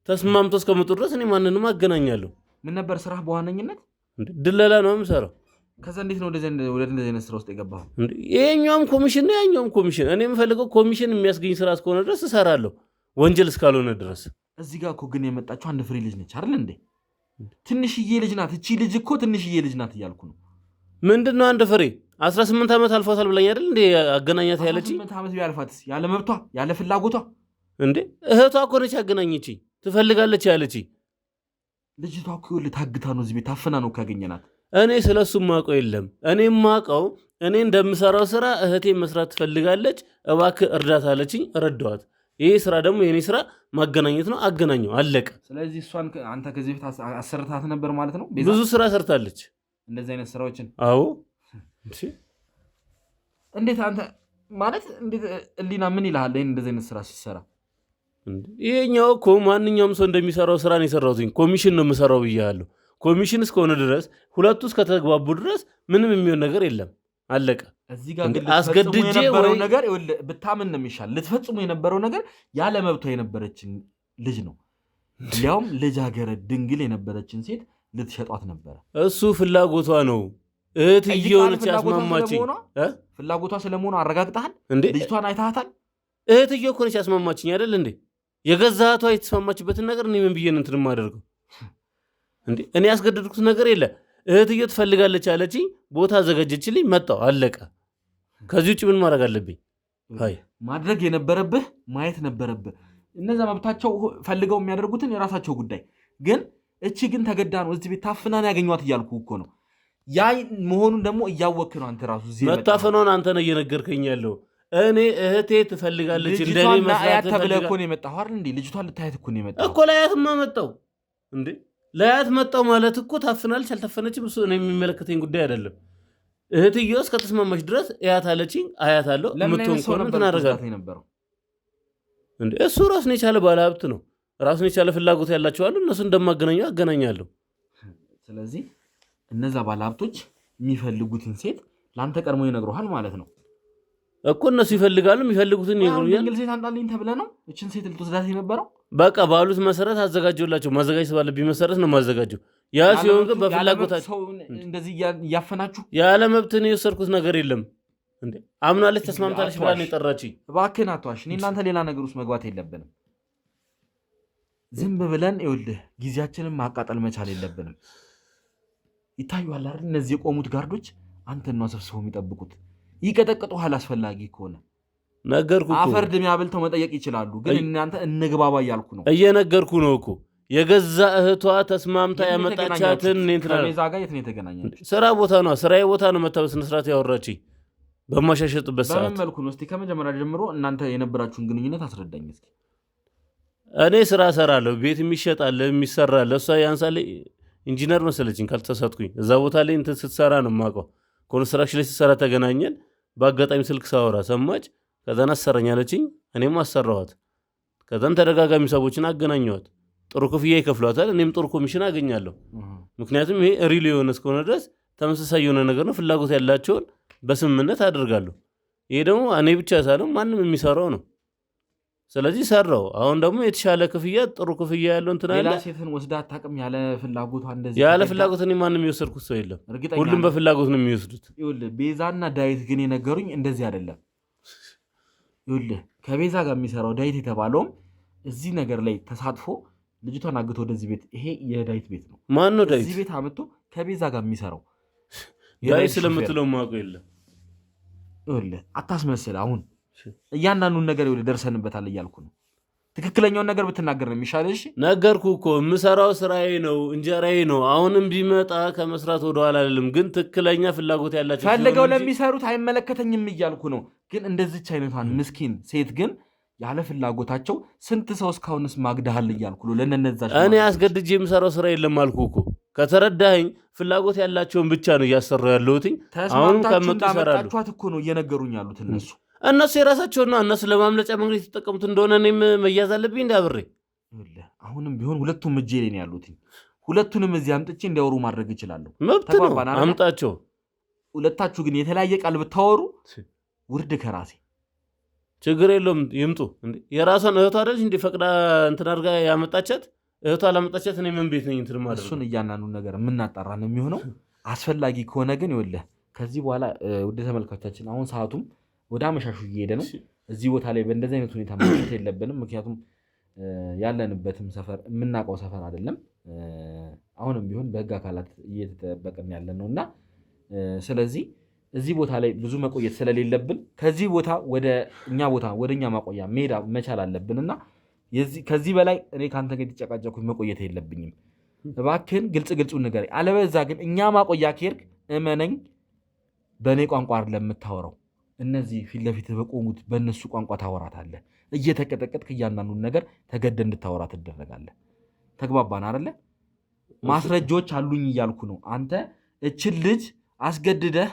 ተስማምቶ እስከመጡ ድረስ እኔ ማንንም አገናኛለሁ።
ምን ነበር ስራህ በዋነኝነት?
ድለላ ነው የምሰራው።
ከዛ እንዴት ነው ወደ እንደዚህ አይነት ስራ ውስጥ የገባኸው?
ይሄኛውም ኮሚሽን ነው ያኛውም ኮሚሽን። እኔ የምፈልገው ኮሚሽን የሚያስገኝ ስራ እስከሆነ ድረስ እሰራለሁ፣ ወንጀል እስካልሆነ ድረስ።
እዚህ ጋር እኮ ግን የመጣችው አንድ ፍሬ ልጅ ነች አይደል እንዴ? ትንሽዬ ልጅ ናት። እቺ ልጅ እኮ ትንሽዬ ልጅ ናት እያልኩ ነው።
ምንድነው አንድ ፍሬ 18 ዓመት አልፏታል ብላኝ አይደል እንዴ አገናኛት ያለችኝ?
18 ዓመት ቢያልፋትስ ያለ መብቷ ያለ ፍላጎቷ
እንዴ? እህቷ እኮ ነች ያገናኘችኝ። ትፈልጋለች ያለችኝ።
ልጅቷ እኮ ታግታ ነው እዚህ ቤት ታፈና ነው ካገኘናት።
እኔ ስለሱ ማውቀው የለም። እኔ ማውቀው እኔ እንደምሰራው ስራ እህቴ መስራት ትፈልጋለች፣ እባክህ እርዳታ አለችኝ። ረዳኋት። ይሄ ስራ ደግሞ የኔ ስራ ማገናኘት ነው። አገናኘው፣ አለቀ።
ስለዚህ እሷን አንተ ከዚህ ቤት አሰርታት ነበር ማለት ነው?
ብዙ ስራ ሰርታለች
እንደዚህ አይነት ስራዎችን።
አዎ።
እንዴት አንተ ማለት እንዴት እሊና ምን ይልሃል እንደዚህ አይነት ስራ ሲሰራ?
ይሄኛው እኮ ማንኛውም ሰው እንደሚሰራው ስራ ነው የሰራሁት። ኮሚሽን ነው የምሰራው ብያለሁ። ኮሚሽን እስከሆነ ድረስ ሁለቱ እስከተግባቡ ድረስ ምንም የሚሆን ነገር የለም። አለቀ።
እዚህ ጋር ግን አስገድጄ የነበረው ነገር ብታምን ነው የሚሻል። ልትፈጽሙ የነበረው ነገር ያለ መብቷ የነበረችን ልጅ ነው። ያውም ልጃገረድ ድንግል የነበረችን ሴት ልትሸጧት ነበረ።
እሱ ፍላጎቷ ነው። እህትየው ነች ያስማማችኝ።
ፍላጎቷ ስለመሆኑ አረጋግጠሃል እንዴ? ልጅቷን አይተሃታል?
እህትየው እኮ ነች ያስማማችኝ አይደል እንዴ? የገዛ እህቷ የተስማማችበትን ነገር እኔ ምን ብዬ እንትን የማደርገው እንዴ? እኔ ያስገደድኩት ነገር የለ። እህትየው ትፈልጋለች አለችኝ፣ ቦታ አዘጋጀችልኝ፣ መጣሁ፣ አለቀ። ከዚህ ውጭ ምን ማድረግ አለብኝ?
ማድረግ የነበረብህ ማየት ነበረብህ። እነዛ መብታቸው ፈልገው የሚያደርጉትን የራሳቸው ጉዳይ። ግን እቺ ግን ተገዳ ነው እዚህ ቤት ታፍናን ያገኟት እያልኩ እኮ ነው። ያ መሆኑን ደግሞ እያወክ ነው አንተ ራሱ። እዚህ
መታፈኗን አንተ ነው እየነገርከኝ ያለው። እኔ እህቴ ትፈልጋለች እንደኔ መስራት
ተብለህ እኮ ነው የመጣኸው አይደል እንዴ? ልጅቷን ልታያት እኮ ነው የመጣኸው
እኮ። ላያትማ መጣሁ እንዴ? ላያት መጣሁ ማለት እኮ ታፍናለች አልታፈነችም እሱ እኔ የሚመለከተኝ ጉዳይ አይደለም። እህትየው እስከተስማማች ድረስ እያት አለችኝ፣ አያታለሁ። ምትሆን ከሆነ እንትን አደርጋለሁ እንዴ? እሱ ራሱን የቻለ ባለሀብት ነው። ራሱን የቻለ ፍላጎት ያላቸው አሉ። እነሱ እንደማገናኘው አገናኛለሁ።
ስለዚህ እነዛ ባለሀብቶች የሚፈልጉትን ሴት ለአንተ ቀድሞ ይነግሩሃል ማለት ነው
እኮ። እነሱ ይፈልጋሉ፣ የሚፈልጉትን ይነግሩኛል።
ድንግል ሴት አንጣልኝ ተብለህ ነው እችን ሴት ልትወስዳት የነበረው?
በቃ ባሉት መሰረት አዘጋጀውላቸው። ማዘጋጀት ባለብኝ መሰረት ነው ማዘጋጀው። ያ ሲሆን ግን በፍላጎታቸው
እንደዚህ እያፈናችሁ
ያለ መብት ነው የወሰድኩት ነገር የለም እንዴ? አምናለች፣ ተስማምታለች ብላ ነው የጠራችኝ።
እባክህን አትዋሽ። እኔ እናንተ ሌላ ነገር ውስጥ መግባት የለብንም። ዝም ብለን ይኸውልህ ጊዜያችንን ማቃጠል መቻል የለብንም። ይታዩሃል አይደል? እነዚህ የቆሙት ጋርዶች አንተን ነው ሰብስበው የሚጠብቁት። ይቀጠቅጡሃል አስፈላጊ ከሆነ
ነገርኩ እኮ።
አፈር ድሜ አብልተው መጠየቅ ይችላሉ። ግን እናንተ እንግባባ እያልኩ ነው።
እየነገርኩ ነው እኮ። የገዛ እህቷ ተስማምታ ያመጣቻትን
ከቤዛ ጋር የት ነው የተገናኛችሁ?
ስራ ቦታ ነው፣ ስራዬ ቦታ ነው። መታ በስነ ስርዓት ያወራችኝ በማሻሸጥበት ሰዓት።
በምን መልኩ ነው? እስቲ ከመጀመሪያ ጀምሮ እናንተ የነበራችሁን ግንኙነት አስረዳኝ እስኪ።
እኔ ስራ እሰራለሁ፣ ቤት የሚሸጣል የሚሰራል። እሷ ያንሳል ኢንጂነር መሰለችኝ ካልተሳሳትኩኝ። እዛ ቦታ ላይ እንትን ስትሰራ ነው የማውቀው። ኮንስትራክሽን ላይ ስትሰራ ተገናኘን። በአጋጣሚ ስልክ ሳወራ ሰማች። ከዛን አሰረኛለችኝ፣ እኔም አሰራኋት። ከዛን ተደጋጋሚ ሰዎችን አገናኘኋት። ጥሩ ክፍያ ይከፍሏታል፣ እኔም ጥሩ ኮሚሽን አገኛለሁ። ምክንያቱም ይሄ ሪል የሆነ እስከሆነ ድረስ ተመሳሳይ የሆነ ነገር ነው። ፍላጎት ያላቸውን በስምምነት አደርጋለሁ። ይሄ ደግሞ እኔ ብቻ ሳይሆን ማንም የሚሰራው ነው። ስለዚህ ሰራው። አሁን ደግሞ የተሻለ ክፍያ ጥሩ ክፍያ ያለው እንትን አለ።
ሌላ ሴትን ወስዳ አታውቅም ያለ ፍላጎቷ? እንደዚህ
ያለ ፍላጎት እኔ ማንም የወሰድኩት ሰው የለም። ሁሉም በፍላጎት ነው የሚወስዱት።
ይኸውልህ ቤዛና ዳዊት ግን የነገሩኝ እንደዚህ አይደለም። ይኸውልህ ከቤዛ ጋር የሚሰራው ዳዊት የተባለውም እዚህ ነገር ላይ ተሳትፎ ልጅቷን አግቶ ወደዚህ ቤት፣ ይሄ የዳዊት ቤት ነው።
ማን ነው ዳዊት?
እዚህ ቤት አመጡ ከቤዛ ጋር የሚሰራው
ዳዊት ስለምትለው ማውቀው የለም።
ይኸውልህ አታስመስል። አሁን እያንዳንዱን ነገር ይኸውልህ ደርሰንበታል እያልኩ ነው። ትክክለኛውን ነገር ብትናገር ነው የሚሻለው። እሺ ነገርኩ
እኮ የምሰራው ስራዬ ነው፣ እንጀራዬ ነው። አሁንም ቢመጣ ከመስራት ወደኋላ አይደለም። ግን ትክክለኛ ፍላጎት ያላቸው
ፈልገው ለሚሰሩት አይመለከተኝም እያልኩ ነው። ግን እንደዚች አይነቷን ምስኪን ሴት ግን ያለ ፍላጎታቸው ስንት ሰው እስካሁንስ ማግደሃል እያልኩ ነው። ለነነዛ
እኔ አስገድጄ የምሰራው ስራ የለም አልኩ እኮ። ከተረዳኸኝ ፍላጎት ያላቸውን ብቻ ነው እያሰራው ያለሁት። አሁን ከመጡ ይሰራሉ
እኮ ነው እየነገሩኝ ያሉት
እነሱ የራሳቸውና እነሱ ለማምለጫ መንገድ የተጠቀሙት እንደሆነ እኔም መያዝ አለብኝ እንዳብሬ።
አሁንም ቢሆን ሁለቱም እጄ ላይ ነው ያሉት። ሁለቱንም እዚህ አምጥቼ እንዲያወሩ ማድረግ እችላለሁ።
መብት ነው፣ አምጣቸው።
ሁለታችሁ ግን የተለያየ ቃል ብታወሩ ውርድ ከራሴ።
ችግር የለውም ይምጡ። የራሷን እህቷ አይደለች እንዲ ፈቅዳ እንትን አድርጋ ያመጣቻት። እህቷ ላመጣቻት እኔ ምን ቤት ነኝ እንትን ማለት
እሱን እያንዳንዱ ነገር የምናጣራ ነው የሚሆነው። አስፈላጊ ከሆነ ግን ይኸውልህ ከዚህ በኋላ ውድ ተመልካቾቻችን አሁን ሰዓቱም ወደ አመሻሹ እየሄደ ነው። እዚህ ቦታ ላይ በእንደዚህ አይነት ሁኔታ ማግኘት የለብንም። ምክንያቱም ያለንበትም ሰፈር የምናውቀው ሰፈር አይደለም። አሁንም ቢሆን በህግ አካላት እየተጠበቅን ያለን ነው እና ስለዚህ እዚህ ቦታ ላይ ብዙ መቆየት ስለሌለብን ከዚህ ቦታ ወደ እኛ ማቆያ መሄድ መቻል አለብን እና ከዚህ በላይ እኔ ከአንተ ጋር የተጨቃጨኩኝ መቆየት የለብኝም። እባክህን ግልጹን ንገረኝ። አለበዛ ግን እኛ ማቆያ ከሄድክ እመነኝ በእኔ ቋንቋ አይደለም የምታወራው። እነዚህ ፊት ለፊት በቆሙት በእነሱ ቋንቋ ታወራታለህ። እየተቀጠቀጥክ እያንዳንዱን ነገር ተገደ እንድታወራ ትደረጋለህ። ተግባባን አይደለ? ማስረጃዎች አሉኝ እያልኩ ነው። አንተ እችን ልጅ አስገድደህ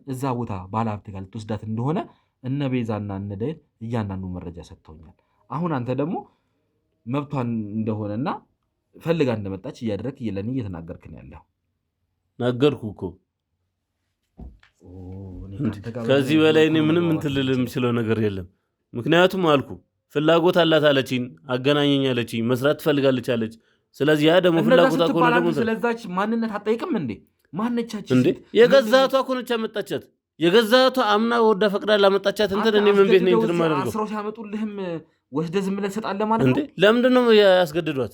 እዛ ቦታ ባለሀብት ጋር ልትወስዳት እንደሆነ እነ ቤዛና እነ ዳዊት እያንዳንዱ መረጃ ሰጥተውኛል። አሁን አንተ ደግሞ መብቷን እንደሆነና ፈልጋ እንደመጣች እያደረክ ለእኔ እየተናገርክ ነው ያለው።
ነገርኩ እኮ ከዚህ በላይ እኔ ምንም እንትን ልል የምችለው ነገር የለም። ምክንያቱም አልኩ ፍላጎት አላት አለችኝ፣ አገናኘኝ አለችኝ፣ መስራት ትፈልጋለች አለች። ስለዚህ ያ ደግሞ ፍላጎት አቆነ ደግሞ
ስለዛች ማንነት አጠይቅም እንዴ? ማነቻችን
እንዴ? የገዛቷ እኮ ነች ያመጣቻት። የገዛቷ አምና ወዳ ፈቅዳ ላመጣቻት እንትን እኔ ምን ቤት ነኝ እንትን ማደርገው?
አስረው ሲያመጡልህም ወስደህ ዝም ብለህ ትሰጣለህ ማለት ነው
እንዴ? ለምንድን ነው ያስገድዷት?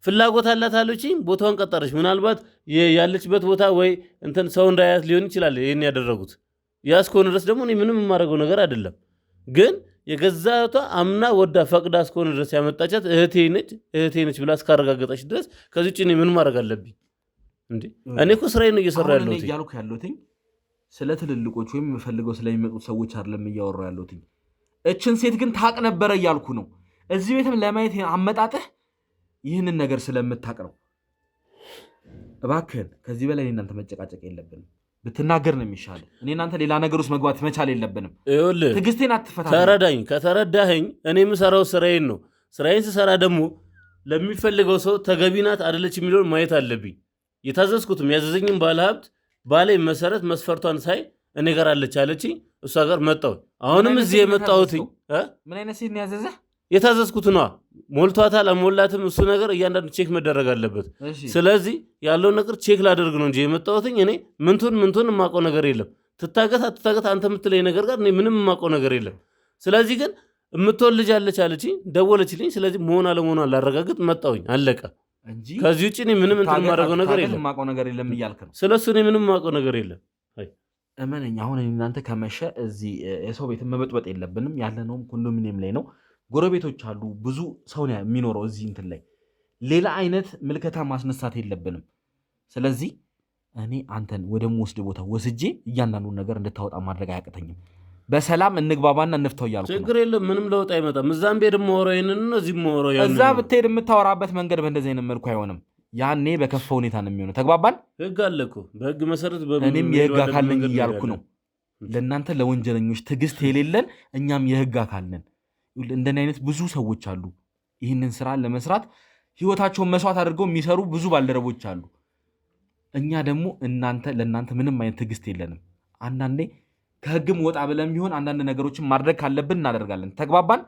ፍላጎት አላት አለችኝ። ቦታውን ቀጠረች። ምናልባት ያለችበት ቦታ ወይ እንትን ሰው እንዳያት ሊሆን ይችላል ይሄን ያደረጉት። ያ እስከሆነ ድረስ ደግሞ እኔ ምንም የማደርገው ነገር አይደለም። ግን የገዛቷ አምና ወዳ ፈቅዳ እስከሆነ ድረስ ያመጣቻት እህቴ ነች ብላ እስካረጋገጠች ድረስ ከዚህ ውጭ እኔ ምን ማድረግ አለብኝ እንዴ? እኔ እኮ ስራዬን እየሰራ ያለሁት
እያልኩ ያለሁትኝ ስለ ትልልቆች ወይም የምፈልገው ስለሚመጡት ሰዎች አይደለም እያወራሁ ያለሁትኝ። እችን ሴት ግን ታቅ ነበረ እያልኩ ነው። እዚህ ቤትም ለማየት አመጣጥህ ይህንን ነገር ስለምታቅ ነው። እባክህን ከዚህ በላይ እናንተ መጨቃጨቅ የለብንም። ብትናገር ነው የሚሻል። እኔ እናንተ ሌላ ነገር ውስጥ መግባት መቻል የለብንም። ትዕግስቴን አትፈታ።
ተረዳኝ። ከተረዳኸኝ እኔ የምሰራው ስራዬን ነው። ስራዬን ስሰራ ደግሞ ለሚፈልገው ሰው ተገቢ ናት አይደለች የሚለውን ማየት አለብኝ። የታዘዝኩትም ያዘዘኝም ባለሀብት ባለኝ መሰረት መስፈርቷን ሳይ እኔ ጋር አለችኝ። እሷ ጋር መጣሁ። አሁንም እዚህ የመጣሁትኝ
ምን አይነት ሴት ነው ያዘዘህ?
የታዘዝኩት ነዋ። ሞልቷታል አልሞላትም፣ እሱ ነገር እያንዳንዱ ቼክ መደረግ አለበት። ስለዚህ ያለውን ነገር ቼክ ላደርግ ነው እንጂ የመጣሁትኝ እኔ ምንቱን የማውቀው ነገር የለም። ትታገት አትታገት አንተ የምትለኝ ነገር ጋር እኔ ምንም የማውቀው ነገር የለም። ስለዚህ ግን የምትወልድ ልጅ አለችኝ፣ ደወለችልኝ። ስለዚህ መሆን አለመሆኗን ላረጋግጥ መጣሁኝ። አለቀ። ከዚህ ውጭ እኔ ምንም እንትን የማደርገው ነገር የለም
እያልክ ነው።
ስለሱ እኔ ምንም የማውቀው ነገር የለም።
እመነኝ። አሁን እናንተ ከመሸ እዚህ የሰው ቤት መበጥበጥ የለብንም። ያለነውም ኮንዶሚኒየም ላይ ነው። ጎረቤቶች አሉ፣ ብዙ ሰው የሚኖረው እዚህ እንትን ላይ ሌላ አይነት ምልከታ ማስነሳት የለብንም። ስለዚህ እኔ አንተን ወደምወስድ ቦታ ወስጄ እያንዳንዱን ነገር እንድታወጣ ማድረግ አያቅተኝም። በሰላም እንግባባና እንፍታው እያልኩ ነው።
ችግር የለም፣ ምንም ለውጥ አይመጣም። እዛም ቤድ የማወራው ይሄንን ነው፣ እዚህም የማወራው ያንን ነው።
እዛ ብትሄድ የምታወራበት መንገድ በእንደዚህ አይነት መልኩ አይሆንም። ያኔ በከፋ ሁኔታ ነው የሚሆነው። ተግባባን?
ህግ አለ እኮ። በህግ መሰረት
እኔም የህግ አካል ነኝ እያልኩ ነው። ለእናንተ ለወንጀለኞች ትዕግስት የሌለን እኛም የህግ አካል ነን። እንደኔ አይነት ብዙ ሰዎች አሉ። ይህንን ስራ ለመስራት ህይወታቸውን መስዋዕት አድርገው የሚሰሩ ብዙ ባልደረቦች አሉ። እኛ ደግሞ ለእናንተ ምንም አይነት ትዕግስት የለንም። አንዳንዴ ከህግም ወጣ ብለን ቢሆን አንዳንድ ነገሮችን ማድረግ ካለብን እናደርጋለን። ተግባባን?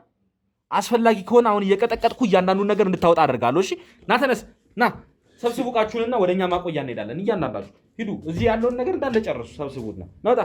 አስፈላጊ ከሆነ አሁን እየቀጠቀጥኩ እያንዳንዱን ነገር እንድታወጣ አደርጋለሁ። እሺ፣ ና ተነስ፣ ና ሰብስቡ ዕቃችሁንና ወደኛ ማቆያ እንሄዳለን። እያንዳንዳችሁ ሂዱ። እዚህ ያለውን ነገር እንዳለ ጨርሱ። ሰብስቡና ናውጣ